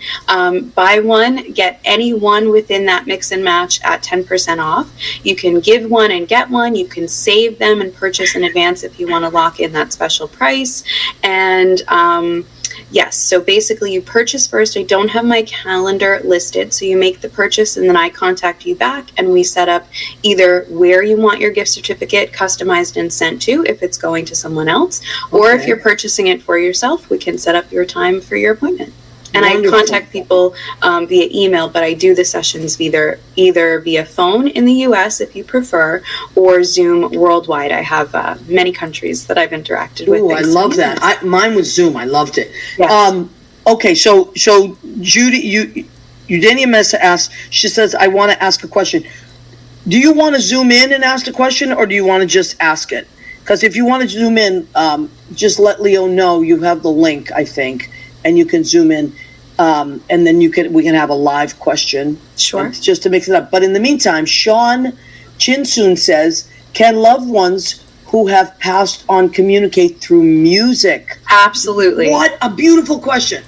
buy one, get any one within that mix and match at 10% off. You can give one and get one. You can save them and purchase in advance if you want to lock in that special price. And yes, so basically you purchase first. I don't have my calendar listed, so you make the purchase and then I contact you back and we set up either where you want your gift certificate customized and sent to if it's going to someone else, or if you're purchasing it for yourself, we can set up your time for your appointment. And wonderful. I contact people via email, but I do the sessions either via phone in the U.S. if you prefer, or Zoom worldwide. I have many countries that I've interacted with. Oh, I love that. Mine was Zoom. I loved it. Yes. Okay, so Judy, Eudania asked. She says, "I want to ask a question. Do you want to zoom in and ask the question, or do you want to just ask it? Because if you want to zoom in, just let Leo know you have the link, I think, and you can zoom in, and then we can have a live question. Sure. Just to mix it up. But in the meantime, Sean Chinsoon says, "Can loved ones who have passed on communicate through music?" Absolutely. What a beautiful question.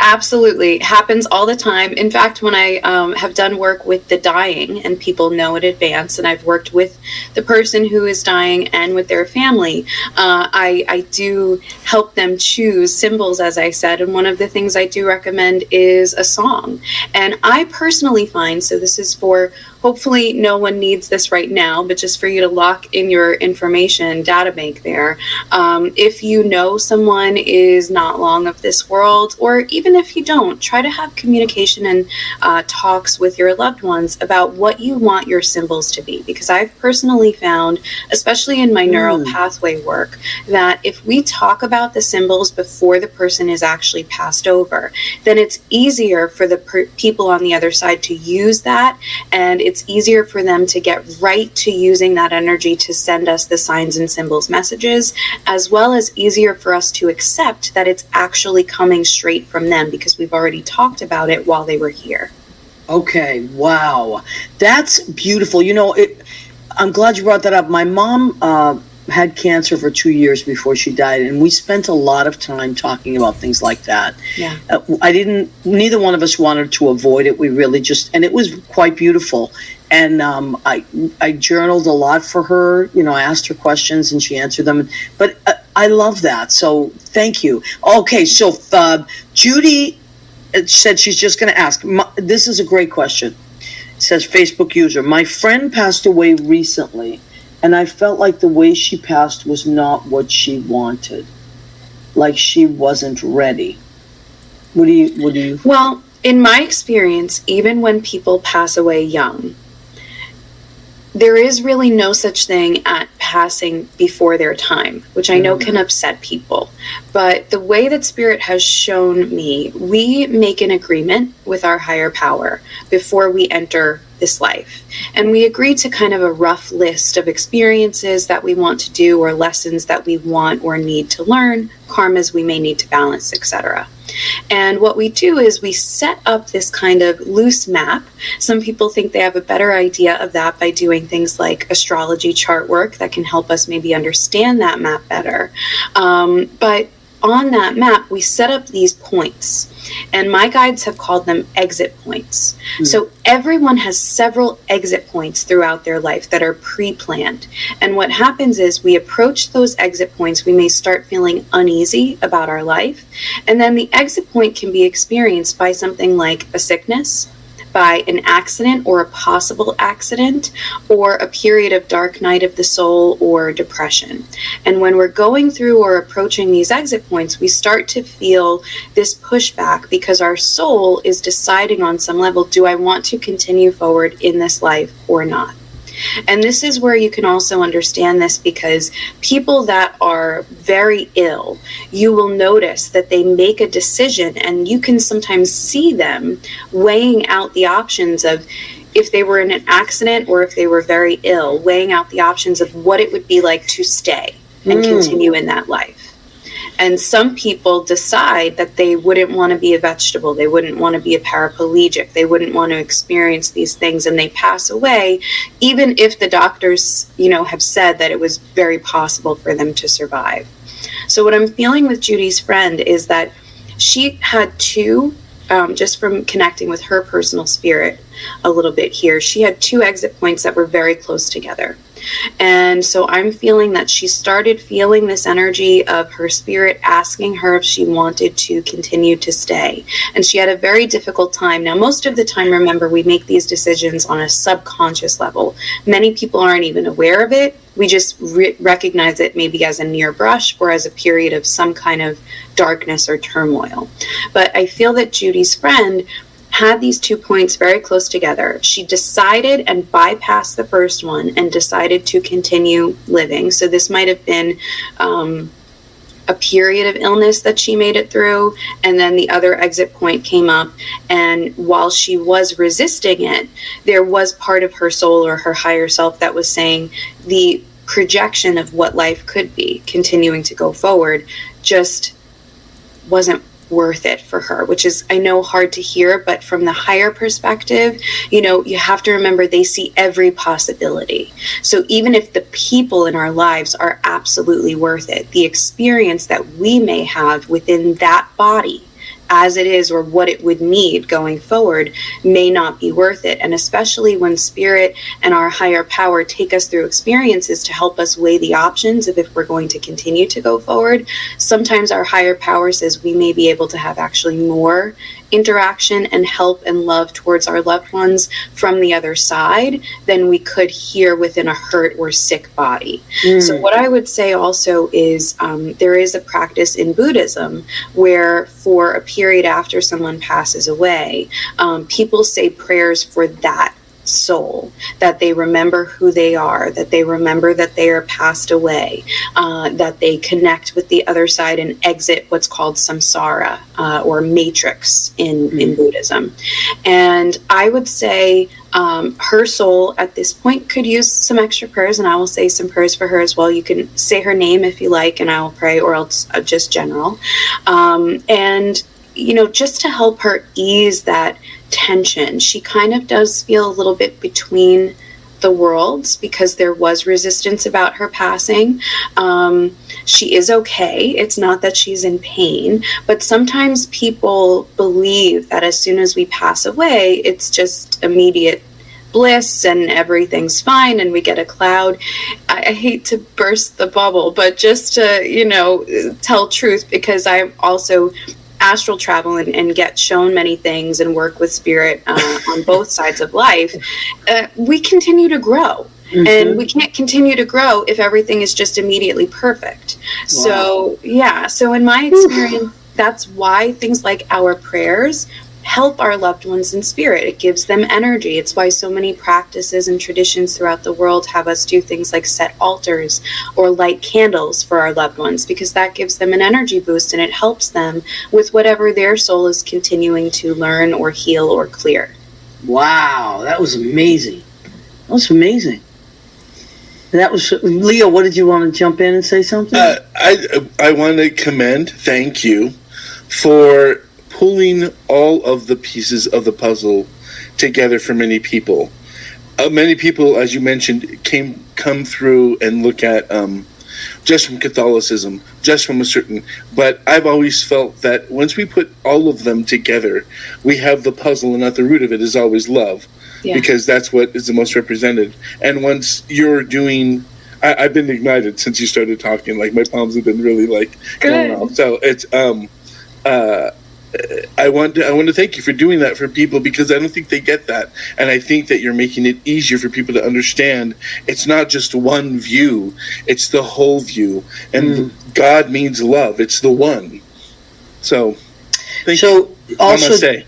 Absolutely. Happens all the time. In fact, when I have done work with the dying and people know in advance, and I've worked with the person who is dying and with their family, I do help them choose symbols, as I said. And one of the things I do recommend is a song. And I personally find, so this is for hopefully no one needs this right now, but just for you to lock in your information data bank there. If you know someone is not long of this world, or even if you don't, try to have communication and talks with your loved ones about what you want your symbols to be. Because I've personally found, especially in my neural pathway work, that if we talk about the symbols before the person is actually passed over, then it's easier for the people on the other side to use that, and it's easier for them to get right to using that energy to send us the signs and symbols messages, as well as easier for us to accept that it's actually coming straight from them because we've already talked about it while they were here. Okay, wow. That's beautiful. I'm glad you brought that up. My mom had cancer for 2 years before she died, and we spent a lot of time talking about things like that. Yeah. Neither one of us wanted to avoid it. We really and it was quite beautiful. And I journaled a lot for her. I asked her questions and she answered them. But I love that. So thank you. Okay, so Judy said she's just going to ask. This is a great question. It says, Facebook user, my friend passed away recently, and I felt like the way she passed was not what she wanted. Like she wasn't ready. What do you? Well, in my experience, even when people pass away young, there is really no such thing at passing before their time, which I know can upset people. But the way that Spirit has shown me, we make an agreement with our higher power before we enter this life. And we agree to kind of a rough list of experiences that we want to do, or lessons that we want or need to learn, karmas we may need to balance, etc. And what we do is we set up this kind of loose map. Some people think they have a better idea of that by doing things like astrology chart work that can help us maybe understand that map better. But on that map, we set up these points, and my guides have called them exit points. So everyone has several exit points throughout their life that are pre-planned. And what happens is we approach those exit points, we may start feeling uneasy about our life. And then the exit point can be experienced by something like a sickness, by an accident or a possible accident, or a period of dark night of the soul or depression. And when we're going through or approaching these exit points, we start to feel this pushback because our soul is deciding on some level, do I want to continue forward in this life or not? And this is where you can also understand this, because people that are very ill, you will notice that they make a decision, and you can sometimes see them weighing out the options of, if they were in an accident or if they were very ill, weighing out the options of what it would be like to stay and continue in that life. And some people decide that they wouldn't want to be a vegetable. They wouldn't want to be a paraplegic. They wouldn't want to experience these things, and they pass away, even if the doctors, have said that it was very possible for them to survive. So what I'm feeling with Judy's friend is that she had two, just from connecting with her personal spirit a little bit here, she had two exit points that were very close together. And so I'm feeling that she started feeling this energy of her spirit asking her if she wanted to continue to stay. And she had a very difficult time. Now, most of the time, remember, we make these decisions on a subconscious level. Many people aren't even aware of it. We just recognize it maybe as a near brush or as a period of some kind of darkness or turmoil. But I feel that Judy's friend had these 2 points very close together. She decided and bypassed the first one and decided to continue living. So this might have been a period of illness that she made it through, and then the other exit point came up, and while she was resisting it, there was part of her soul or her higher self that was saying the projection of what life could be, continuing to go forward, just wasn't worth it for her, which is, I know, hard to hear, but from the higher perspective, you have to remember they see every possibility. So even if the people in our lives are absolutely worth it, the experience that we may have within that body as it is, or what it would need going forward, may not be worth it. And especially when spirit and our higher power take us through experiences to help us weigh the options of if we're going to continue to go forward, sometimes our higher power says we may be able to have actually more interaction and help and love towards our loved ones from the other side than we could hear within a hurt or sick body. So what I would say also is there is a practice in Buddhism where for a period after someone passes away, people say prayers for that soul, that they remember who they are, that they remember that they are passed away, that they connect with the other side and exit what's called samsara or matrix in Buddhism. And I would say her soul at this point could use some extra prayers, and I will say some prayers for her as well. You can say her name if you like, and I will pray, or else just general. And just to help her ease that tension. She kind of does feel a little bit between the worlds because there was resistance about her passing. She is okay. It's not that she's in pain, but sometimes people believe that as soon as we pass away, it's just immediate bliss and everything's fine and we get a cloud. I hate to burst the bubble, but just to, tell truth, because I'm also astral travel and get shown many things and work with spirit on both sides of life, we continue to grow. And we can't continue to grow if everything is just immediately perfect. Wow. So in my experience, that's why things like our prayers help our loved ones in spirit. It gives them energy. It's why so many practices and traditions throughout the world have us do things like set altars or light candles for our loved ones, because that gives them an energy boost and it helps them with whatever their soul is continuing to learn or heal or clear. Wow, that was amazing. That was amazing. That was Leo. What did you want to jump in and say something? I want to thank you for pulling all of the pieces of the puzzle together for many people. Many people, as you mentioned, come through and look at just from Catholicism, just from a certain. But I've always felt that once we put all of them together, we have the puzzle, and at the root of it is always love, because that's what is the most represented. And once you're doing, I've been ignited since you started talking. Like my palms have been really going off. So it's I want to thank you for doing that for people, because I don't think they get that, and I think that you're making it easier for people to understand. It's not just one view; it's the whole view, and God means love. It's the one. So, thank you. Also,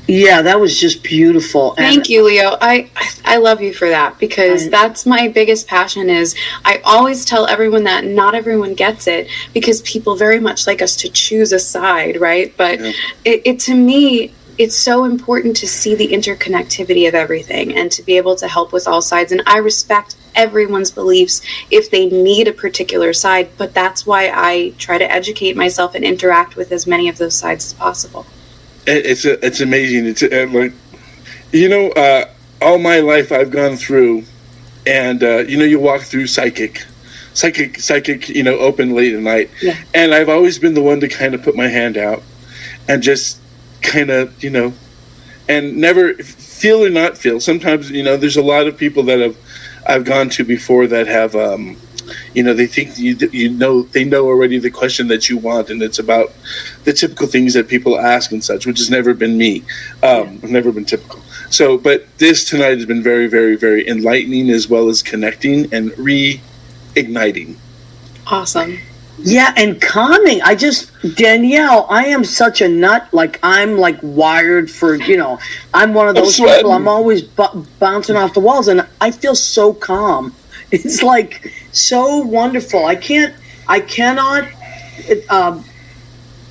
yeah, that was just beautiful. Thank you, Leo. I love you for that, because that's my biggest passion. Is I always tell everyone that not everyone gets it, because people very much like us to choose a side, right? But it to me, it's so important to see the interconnectivity of everything and to be able to help with all sides. And I respect everyone's beliefs if they need a particular side, but that's why I try to educate myself and interact with as many of those sides as possible. It's amazing. It's all my life I've gone through, and you walk through psychic, open late at night, and I've always been the one to kind of put my hand out and just kind of and never feel or not feel. Sometimes there's a lot of people that I've gone to before that have they think they know already the question that you want, and it's about the typical things that people ask and such, which has never been me. I've never been typical. So, but this tonight has been very, very, very enlightening, as well as connecting and reigniting. Awesome. Yeah, and calming. Danielle, I am such a nut. I'm wired for, I'm one of those people. I'm always bouncing off the walls, and I feel so calm. It's so wonderful. I cannot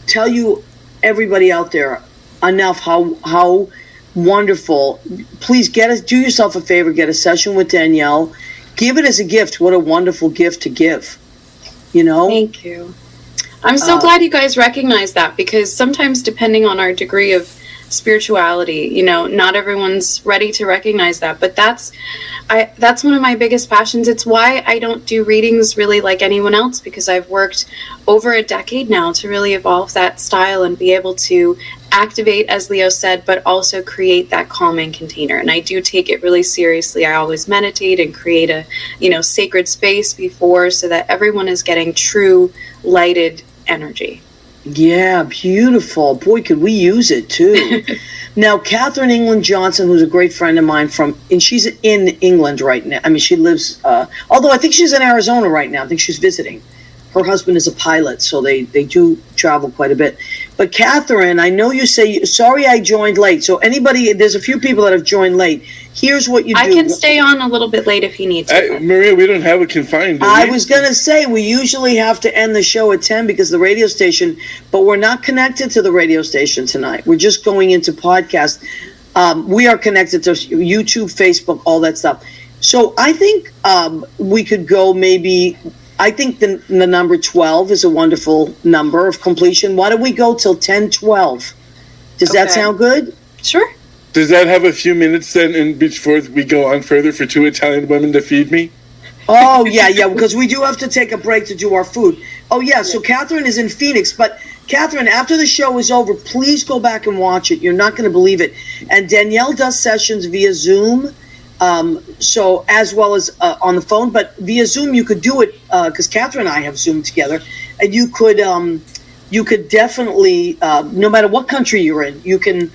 tell you, everybody out there, enough how wonderful. Please do yourself a favor, get a session with Danielle. Give it as a gift. What a wonderful gift to give. Thank you. I'm so glad you guys recognize that, because sometimes, depending on our degree of spirituality, not everyone's ready to recognize that, but that's one of my biggest passions. It's why I don't do readings really like anyone else, because I've worked over a decade now to really evolve that style and be able to activate, as Leo said, but also create that calming container. And I do take it really seriously. I always meditate and create a sacred space before, so that everyone is getting true lighted energy. Yeah, beautiful. Boy, could we use it too. Now, Catherine England Johnson, who's a great friend of mine and she's in England right now. I mean, she lives, although I think she's in Arizona right now. I think she's visiting. Her husband is a pilot, so they do travel quite a bit. But Catherine, I know you say, sorry I joined late. So there's a few people that have joined late. Here's what you do. I can stay on a little bit late if you need to. Maria, we don't have a confined, do we? I was going to say, we usually have to end the show at 10 because the radio station, but we're not connected to the radio station tonight. We're just going into podcast. We are connected to YouTube, Facebook, all that stuff. So I think we could go I think the number 12 is a wonderful number of completion. Why don't we go till 10:12? Does that sound good? Sure. Does that have a few minutes then before we go on further for 2 Italian women to feed me? Oh, yeah, because we do have to take a break to do our food. Oh, yeah, so Catherine is in Phoenix. But, Catherine, after the show is over, please go back and watch it. You're not going to believe it. And Danielle does sessions via Zoom. So as well as on the phone, but via Zoom you could do it because Catherine and I have Zoom together, and you could definitely no matter what country you're in, you can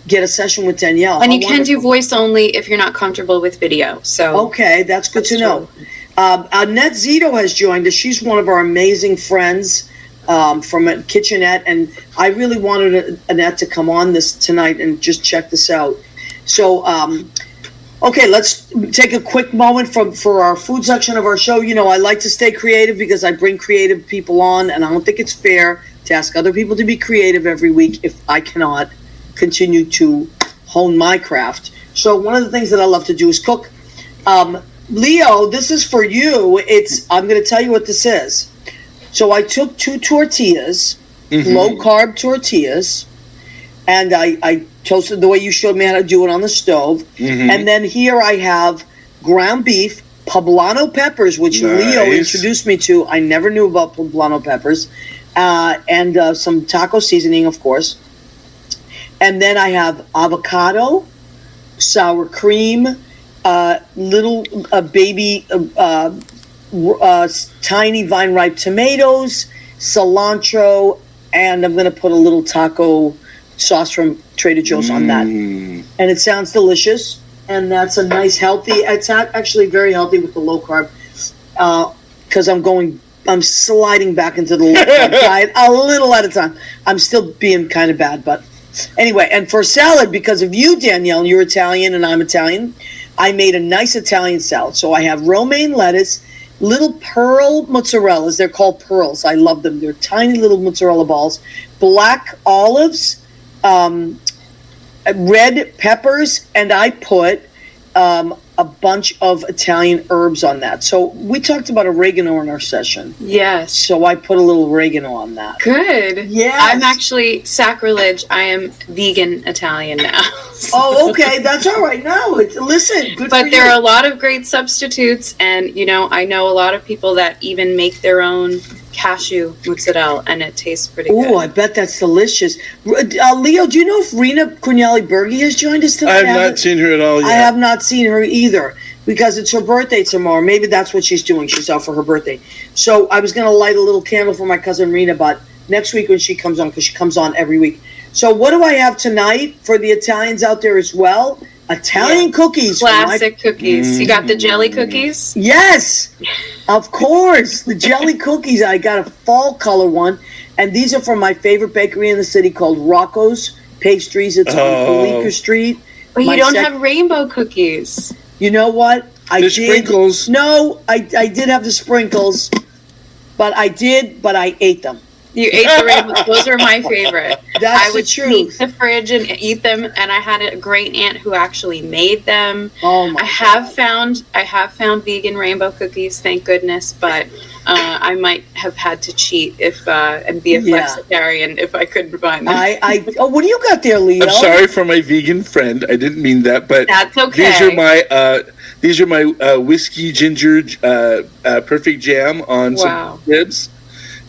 get a session with Danielle. And you can do voice only if you're not comfortable with video. So okay, that's good to know. Annette Zito has joined us. She's one of our amazing friends from a kitchenette, and I really wanted Annette to come on this tonight and just check this out. So. Okay, let's take a quick moment for our food section of our show. You know, I like to stay creative because I bring creative people on, and I don't think it's fair to ask other people to be creative every week if I cannot continue to hone my craft. So one of the things that I love to do is cook. Leo, this is for you. I'm going to tell you what this is. So I took 2 tortillas, low-carb tortillas, and I toasted the way you showed me how to do it on the stove. And then here I have ground beef, poblano peppers, which Leo introduced me to. I never knew about poblano peppers. And some taco seasoning, of course. And then I have avocado, sour cream, little baby tiny vine-ripe tomatoes, cilantro, and I'm going to put a little taco sauce from Trader Joe's on that. And it sounds delicious. And that's a nice healthy, it's actually very healthy with the low carb. Because I'm sliding back into the low carb diet a little at a time. I'm still being kind of bad, but anyway. And for salad, because of you, Danielle, you're Italian and I'm Italian, I made a nice Italian salad. So I have romaine lettuce, little pearl mozzarellas. They're called pearls. I love them. They're tiny little mozzarella balls. Black olives, red peppers, and I put a bunch of Italian herbs on that. So we talked about oregano in our session. Yes. So I put a little oregano on that. Good. Yes. I'm actually sacrilege. I am vegan Italian now. So. Oh, okay. That's all right. No, listen. Good but for there you. are a lot of great substitutes, and I know a lot of people that even make their own cashew mozzarella, and it tastes pretty good. Oh, I bet that's delicious. Leo, do you know if Rena Cornelli-Berge has joined us tonight? I have not seen her at all yet. I have not seen her either because it's her birthday tomorrow. Maybe that's what she's doing. She's out for her birthday. So I was going to light a little candle for my cousin Rena, but next week when she comes on, because she comes on every week. So what do I have tonight for the Italians out there as well? Italian cookies. Classic cookies. You got the jelly cookies? Yes, of course. The jelly cookies. I got a fall color one. And these are from my favorite bakery in the city called Rocco's Pastries. It's on Bleecker Street. But you don't have rainbow cookies. You know what? Sprinkles. No, I did have the sprinkles. But I ate them. You ate the rainbows. Those are my favorite. That's I would the truth. sneak the fridge and eat them, and I had a great aunt who actually made them. Oh my I have found vegan rainbow cookies, thank goodness, but I might have had to cheat and be a flexitarian if I couldn't find them. What do you got there, Leo? I'm sorry for my vegan friend. I didn't mean that, but that's okay. These are my whiskey ginger perfect jam on some ribs.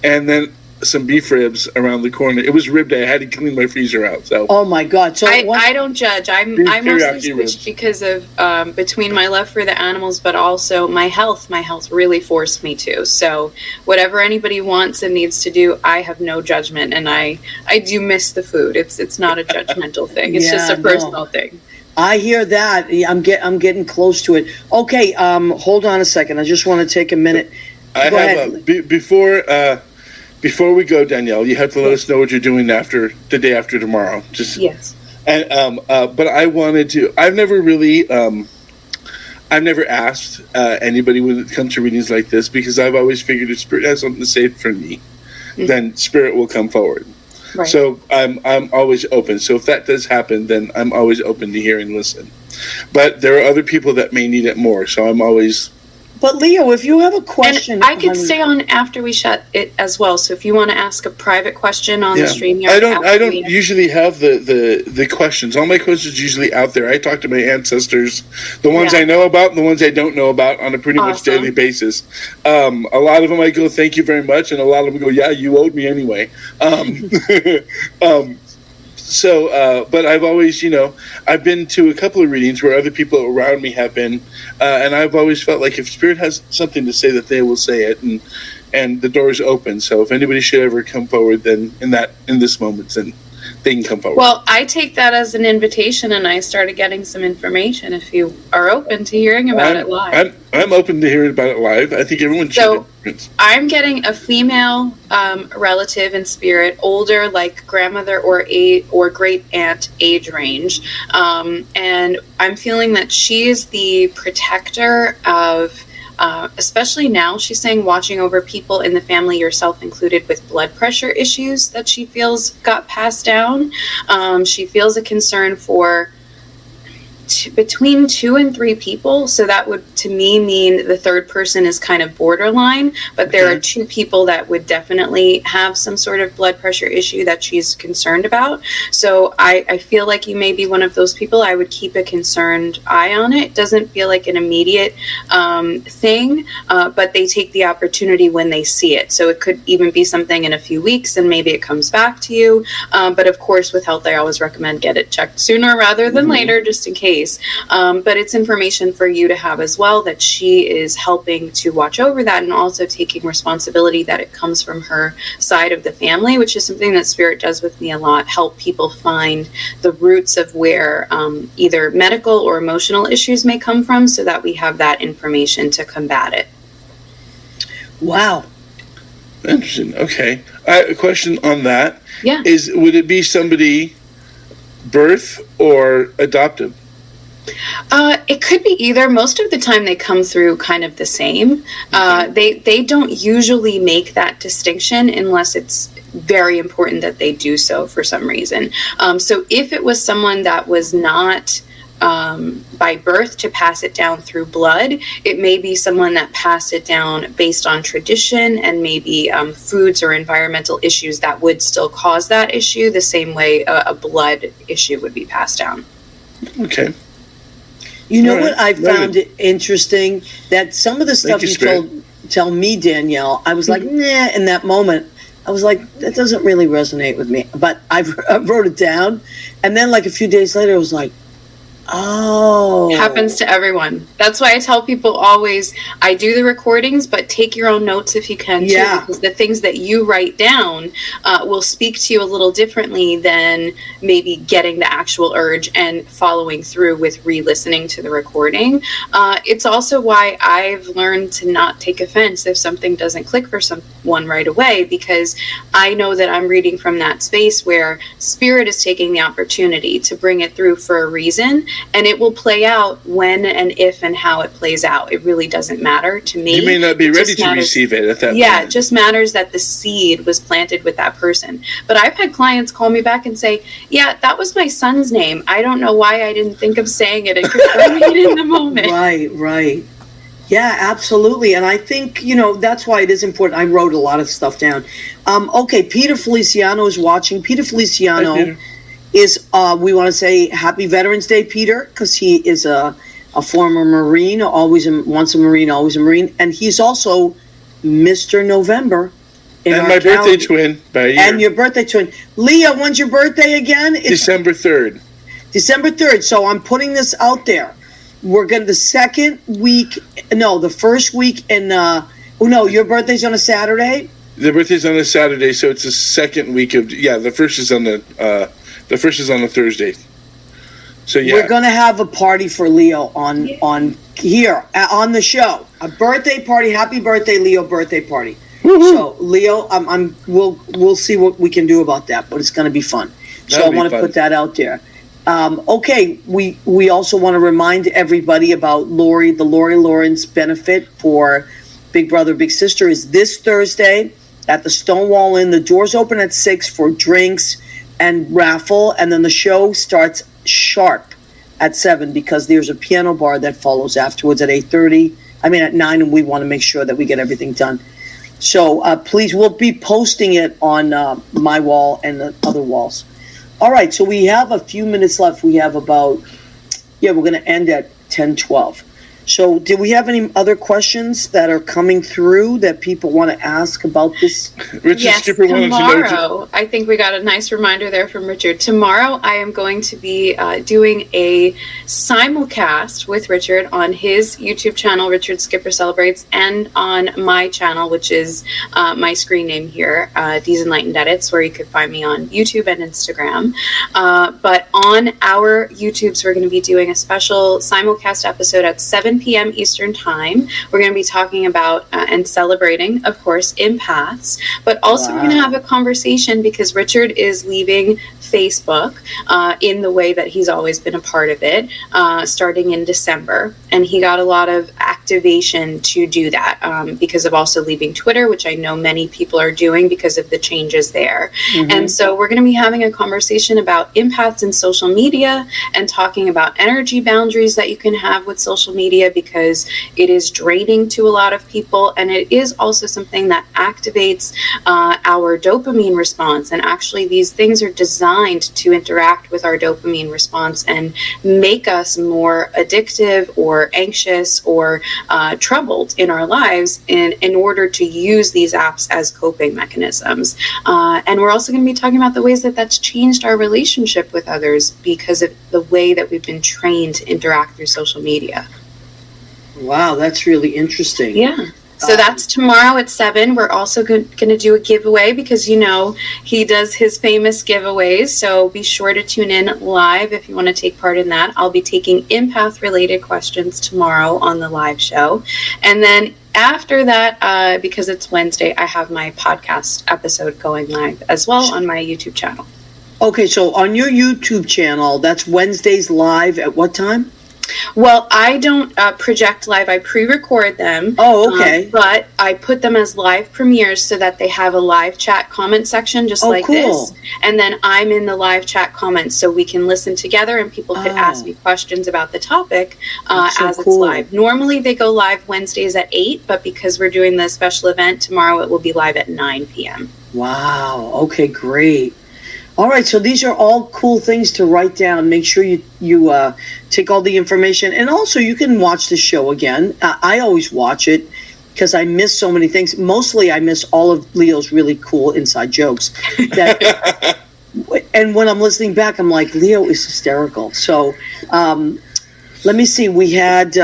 And then some beef ribs around the corner. It was rib day. I had to clean my freezer out. So Oh my God! So I don't judge. I mostly teriyaki switched ribs. because of between my love for the animals, but also my health. My health really forced me to. So whatever anybody wants and needs to do, I have no judgment, and I do miss the food. It's not a judgmental thing. It's just Yeah, a personal thing. I hear that. I'm getting close to it. Okay, hold on a second. I just want to take a minute. I Go have ahead. before we go, Danielle, you have to let us know what you're doing after the day after tomorrow. Just Yes. and but I wanted to. I've never really I've never asked anybody when it comes to readings like this, because I've always figured if Spirit has something to say for me, then Spirit will come forward. Right. So I'm always open. So if that does happen, then I'm always open to hear and listen. But there are other people that may need it more. So I'm always. But Leo, if you have a question, And I could honey- stay on after we shut it as well. So if you want to ask a private question on the stream, I don't usually have the questions. All my questions usually out there. I talk to my ancestors, the ones Yeah. I know about and the ones I don't know about on a pretty much Awesome. daily basis. A lot of them I go, thank you very much, and a lot of them go, yeah, you owed me anyway. But I've always, I've been to a couple of readings where other people around me have been, and I've always felt like if Spirit has something to say, that they will say it, and the door is open. So if anybody should ever come forward, then in this moment, then they can come forward. Well, I take that as an invitation, and I started getting some information. If you are open to hearing about it live, I'm open to hearing about it live. I think everyone should. I'm getting a female relative in spirit, older, like grandmother or great aunt age range, and I'm feeling that she is the protector of. Especially now, she's saying watching over people in the family, yourself included, with blood pressure issues that she feels got passed down. She feels a concern for between 2 and 3 people. So that would, to me, mean the third person is kind of borderline. But there are 2 people that would definitely have some sort of blood pressure issue that she's concerned about. So I feel like you may be one of those people. I would keep a concerned eye on it. It doesn't feel like an immediate thing, but they take the opportunity when they see it. So it could even be something in a few weeks, and maybe it comes back to you. But of course, with health, I always recommend get it checked sooner rather than later, just in case. But it's information for you to have as well, that she is helping to watch over that, and also taking responsibility that it comes from her side of the family, which is something that Spirit does with me a lot, help people find the roots of where either medical or emotional issues may come from, so that we have that information to combat it. Wow. Interesting. Okay. A question on that. Yeah. Would it be somebody birth or adoptive? It could be either. Most of the time they come through kind of the same. They don't usually make that distinction unless it's very important that they do so for some reason. So if it was someone that was not by birth to pass it down through blood, it may be someone that passed it down based on tradition, and maybe foods or environmental issues that would still cause that issue, the same way a blood issue would be passed down. Okay. You know All right. what I found it interesting? That some of the stuff you, you Spirit. tell me, Danielle, I was like, nah, in that moment. I was like, that doesn't really resonate with me. But I wrote it down. And then like a few days later, I was like, oh. Happens to everyone. That's why I tell people always, I do the recordings, but take your own notes if you can too, Yeah. because the things that you write down will speak to you a little differently than maybe getting the actual urge and following through with re-listening to the recording. It's also why I've learned to not take offense if something doesn't click for someone right away, because I know that I'm reading from that space where Spirit is taking the opportunity to bring it through for a reason. And it will play out when and if and how it plays out. It really doesn't matter to me. You may not be It ready just to matters- receive it at that Yeah, point. it just matters that the seed was planted with that person. But I've had clients call me back and say, yeah, that was my son's name. I don't know why I didn't think of saying it and confirming it in the moment. Right. Yeah, absolutely. And I think, that's why it is important. I wrote a lot of stuff down. Okay, Peter Feliciano is watching. Peter Feliciano Hi, Peter. is, we want to say Happy Veterans Day, Peter, because he is a former Marine, once a Marine, always a Marine. And he's also Mr. November. in And our my birthday calendar. twin by a year. And your birthday twin. Leah, when's your birthday again? It's December 3rd. December 3rd. So I'm putting this out there. We're going to the first week in, your birthday's on a Saturday? The birthday's on a Saturday, so it's the second week of, the first is on a Thursday. So yeah. We're going to have a party for Leo on here on the show. A birthday party. Happy birthday, Leo birthday party. Woo-hoo. So Leo, we'll see what we can do about that, but it's going to be fun. So I want to put that out there. Okay, we also want to remind everybody about Lori. The Lori Lawrence benefit for Big Brother Big Sister is this Thursday at the Stonewall Inn. The doors open at 6 for drinks and raffle, and then the show starts sharp at 7 because there's a piano bar that follows afterwards at 8:30. At 9, and we want to make sure that we get everything done. So please, we'll be posting it on my wall and the other walls. All right, so we have a few minutes left. We have we're going to end at 10:12. So do we have any other questions that are coming through that people want to ask about this? Richard Skipper wanted to know. Tomorrow, I think we got a nice reminder there from Richard. Tomorrow, I am going to be doing a simulcast with Richard on his YouTube channel, Richard Skipper Celebrates, and on my channel, which is my screen name here, D's Enlightened Edits, where you could find me on YouTube and Instagram. But on our YouTubes, we're going to be doing a special simulcast episode at 7 p.m. Eastern Time. We're going to be talking about and celebrating, of course, empaths, but also we're going to have a conversation because Richard is leaving Facebook in the way that he's always been a part of it, starting in December. And he got a lot of activation to do that because of also leaving Twitter, which I know many people are doing because of the changes there. Mm-hmm. And so we're going to be having a conversation about empaths in social media and talking about energy boundaries that you can have with social media because it is draining to a lot of people. And it is also something that activates our dopamine response. And actually, these things are designed to interact with our dopamine response and make us more addictive or anxious or troubled in our lives in order to use these apps as coping mechanisms. And we're also going to be talking about the ways that that's changed our relationship with others because of the way that we've been trained to interact through social media. Wow, that's really interesting. Yeah. So that's tomorrow at 7. We're also going to do a giveaway because, he does his famous giveaways. So be sure to tune in live if you want to take part in that. I'll be taking empath-related questions tomorrow on the live show. And then after that, because it's Wednesday, I have my podcast episode going live as well on my YouTube channel. Okay, so on your YouTube channel, that's Wednesdays live at what time? Well, I don't project live. I pre-record them. Oh, okay. But I put them as live premieres so that they have a live chat comment section just like cool. this. And then I'm in the live chat comments so we can listen together and people could ask me questions about the topic as it's live. Normally they go live Wednesdays at 8, but because we're doing the special event tomorrow, it will be live at 9 p.m. Wow. Okay, great. All right, so these are all cool things to write down. Make sure you take all the information. And also, you can watch the show again. I always watch it because I miss so many things. Mostly, I miss all of Leo's really cool inside jokes. And when I'm listening back, I'm like, Leo is hysterical. So let me see. We had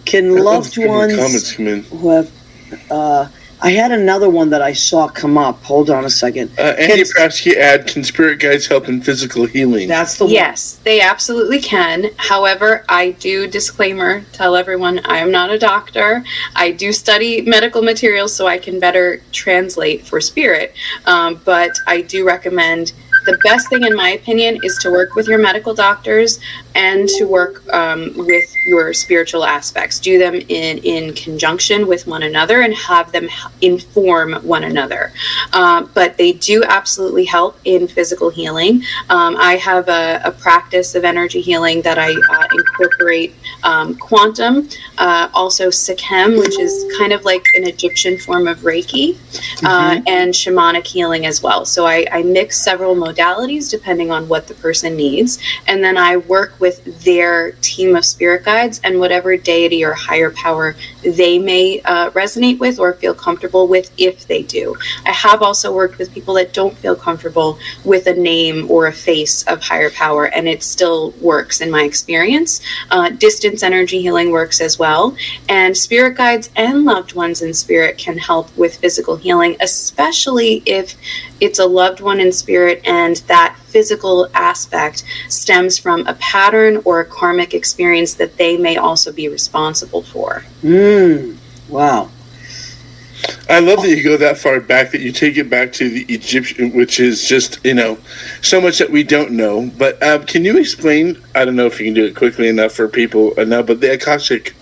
can loved ones comments come in. Who have... I had another one that I saw come up. Hold on a second. Andy Prasky can spirit guides help in physical healing? That's the one. Yes, they absolutely can. However, I do, disclaimer, tell everyone I am not a doctor. I do study medical materials so I can better translate for spirit. But I do recommend the best thing, in my opinion, is to work with your medical doctors and to work with your spiritual aspects. Do them in conjunction with one another and have them inform one another. But they do absolutely help in physical healing. I have a practice of energy healing that I incorporate quantum, also Sikhem, which is kind of like an Egyptian form of Reiki, and shamanic healing as well. So I mix several modalities modalities depending on what the person needs. And then I work with their team of spirit guides and whatever deity or higher power they may resonate with or feel comfortable with, if they do. I have also worked with people that don't feel comfortable with a name or a face of higher power, and it still works in my experience. Distance energy healing works as well. And spirit guides and loved ones in spirit can help with physical healing, especially if it's a loved one in spirit and that physical aspect stems from a pattern or a karmic experience that they may also be responsible for. Wow. I love that you go that far back, that you take it back to the Egyptian, which is just, so much that we don't know. But can you explain, I don't know if you can do it quickly enough for people now, but the Akashic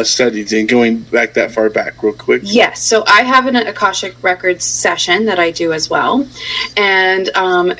studies and going back that far back real quick? Yes, so I have an Akashic Records session that I do as well. And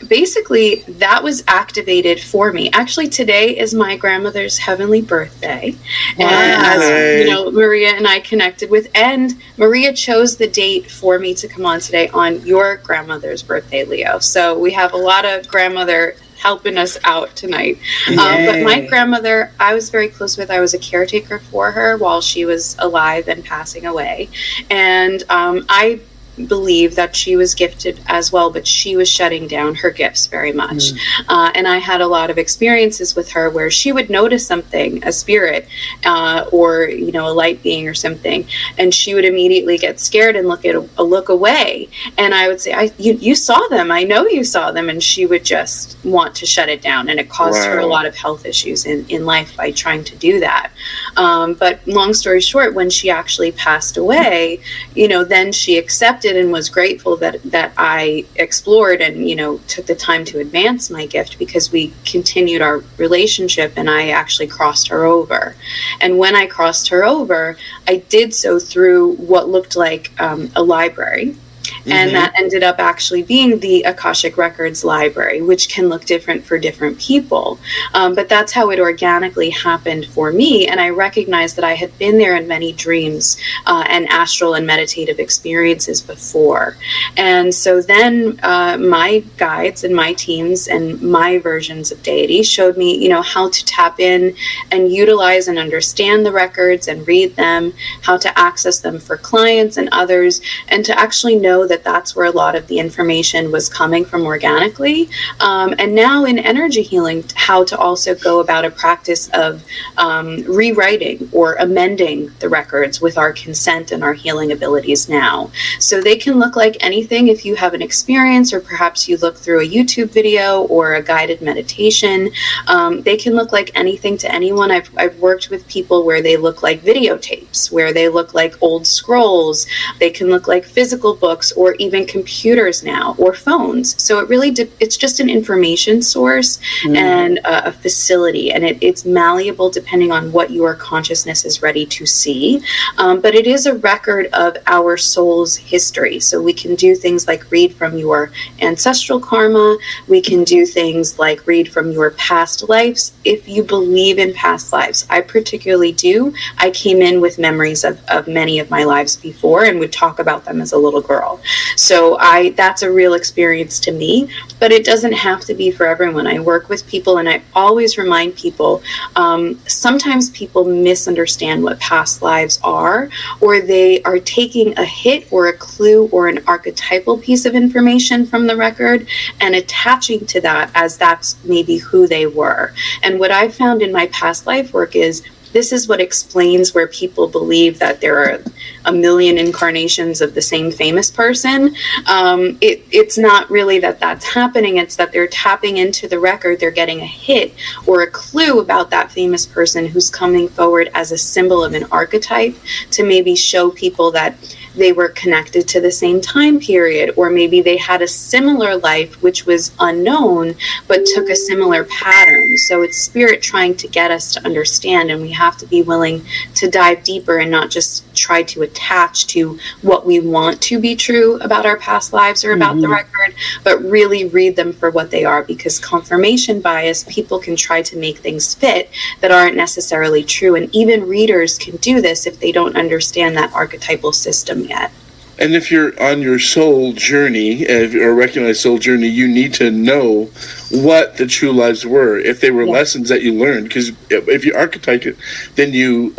basically that was activated for me. Actually, today is my grandmother's heavenly birthday. Wow. And as Maria and I connected with, and Maria chose the date for me to come on today on your grandmother's birthday, Leo. So we have a lot of grandmother helping us out tonight. But my grandmother, I was very close with. I was a caretaker for her while she was alive and passing away. And I believe that she was gifted as well, but she was shutting down her gifts very much. And I had a lot of experiences with her where she would notice something, a spirit, or a light being or something, and she would immediately get scared and look away. And I would say, you saw them, I know you saw them, and she would just want to shut it down, and it caused her a lot of health issues in life by trying to do that. But long story short, when she actually passed away, then she accepted and was grateful that I explored and took the time to advance my gift, because we continued our relationship, and I actually crossed her over. And when I crossed her over, I did so through what looked like a library. And that ended up actually being the Akashic Records library, which can look different for different people. But that's how it organically happened for me. And I recognized that I had been there in many dreams and astral and meditative experiences before. And so then my guides and my teams and my versions of deity showed me, how to tap in and utilize and understand the records and read them, how to access them for clients and others, and to actually know that that's where a lot of the information was coming from organically. And now in energy healing, how to also go about a practice of rewriting or amending the records with our consent and our healing abilities now. So they can look like anything if you have an experience, or perhaps you look through a YouTube video or a guided meditation. They can look like anything to anyone. I've worked with people where they look like videotapes, where they look like old scrolls. They can look like physical books, or even computers now, or phones. So it really it's just an information source and a facility, and it's malleable depending on what your consciousness is ready to see. But it is a record of our soul's history. So we can do things like read from your ancestral karma. We can do things like read from your past lives, if you believe in past lives. I particularly do. I came in with memories of many of my lives before and would talk about them as a little girl. So that's a real experience to me, but it doesn't have to be for everyone. I work with people, and I always remind people, sometimes people misunderstand what past lives are, or they are taking a hit or a clue or an archetypal piece of information from the record and attaching to that as that's maybe who they were. And what I've found in my past life work is this is what explains where people believe that there are a million incarnations of the same famous person. It's not really that that's happening. It's that they're tapping into the record. They're getting a hit or a clue about that famous person who's coming forward as a symbol of an archetype to maybe show people that they were connected to the same time period, or maybe they had a similar life which was unknown but took a similar pattern. So it's spirit trying to get us to understand, and we have to be willing to dive deeper and not just try to attach to what we want to be true about our past lives or about the record, but really read them for what they are, because confirmation bias, people can try to make things fit that aren't necessarily true. And even readers can do this if they don't understand that archetypal system yet. And if you're on your soul journey, or recognized soul journey, you need to know what the true lives were, if they were lessons that you learned. Because if you archetype it, then you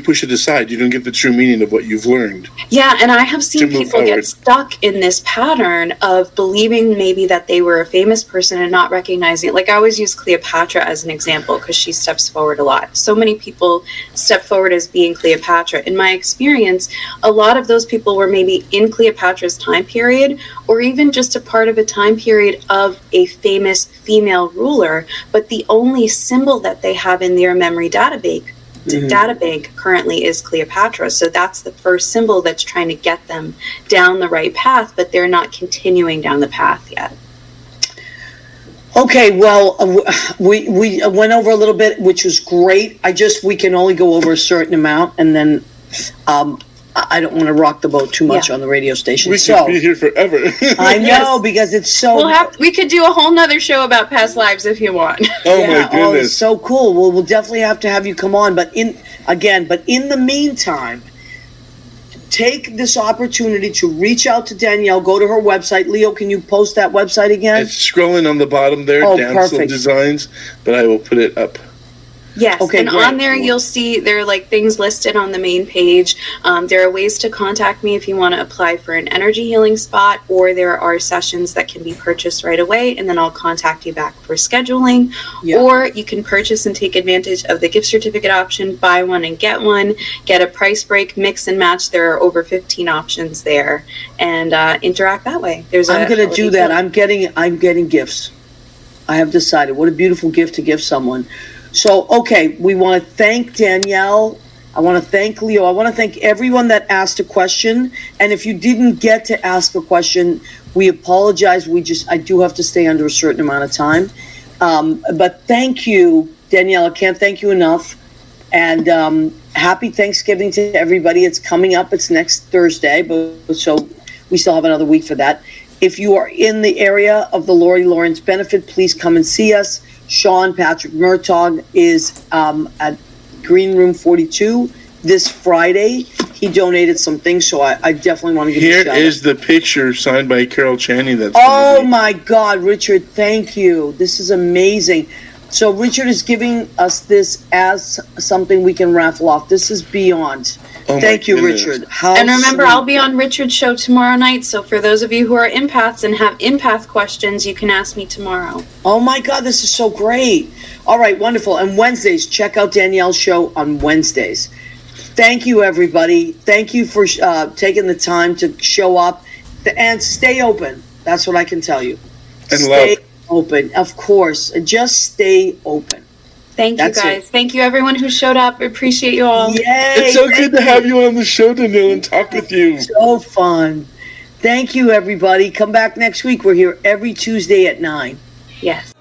push it aside. You don't get the true meaning of what you've learned. Yeah, and I have seen people get stuck in this pattern of believing maybe that they were a famous person and not recognizing it. Like, I always use Cleopatra as an example because she steps forward a lot. So many people step forward as being Cleopatra. In my experience, a lot of those people were maybe in Cleopatra's time period, or even just a part of a time period of a famous female ruler, but the only symbol that they have in their memory databank currently is Cleopatra. So that's the first symbol that's trying to get them down the right path, but they're not continuing down the path yet. Okay, well, we went over a little bit, which was great. We can only go over a certain amount, and then I don't want to rock the boat too much on the radio station. We could be here forever. I know, because it's so... we could do a whole nother show about past lives if you want. Oh, my goodness. Oh, it's so cool. Well, we'll definitely have to have you come on. But in the meantime, take this opportunity to reach out to Danielle. Go to her website. Leo, can you post that website again? It's scrolling on the bottom there, Damcidesigns, but I will put it up. Yes, okay, and great. on there you'll see there are like things listed on the main page. There are ways to contact me if you want to apply for an energy healing spot, or there are sessions that can be purchased right away, and then I'll contact you back for scheduling. Yeah. Or you can purchase and take advantage of the gift certificate option, buy one and get one, get a price break, mix and match. There are over 15 options there, and interact that way. I'm going to do that. I'm getting gifts. I have decided. What a beautiful gift to give someone. So, okay, we want to thank Danielle. I want to thank Leo. I want to thank everyone that asked a question. And if you didn't get to ask a question, we apologize. I do have to stay under a certain amount of time. But thank you, Danielle. I can't thank you enough. And happy Thanksgiving to everybody. It's coming up. It's next Thursday. So we still have another week for that. If you are in the area of the Lori Lawrence benefit, please come and see us. Sean Patrick Murtaugh is at Green Room 42 this Friday. He donated some things, so I definitely want to give you a shout out. Here is the picture signed by Carol Channing. My God, Richard, thank you. This is amazing. So Richard is giving us this as something we can raffle off. This is beyond. Thank you, Richard. And remember, I'll be on Richard's show tomorrow night. So for those of you who are empaths and have empath questions, you can ask me tomorrow. Oh my God, this is so great. All right, wonderful. And Wednesdays, check out Danielle's show on Wednesdays. Thank you, everybody. Thank you for taking the time to show up. And stay open. That's what I can tell you. And stay open. Of course. Just stay open. Thank you, guys. Thank you, everyone who showed up. I appreciate you all. Yay! It's so good to have you on the show, Danielle, and talk with you. So fun. Thank you, everybody. Come back next week. We're here every Tuesday at 9. Yes.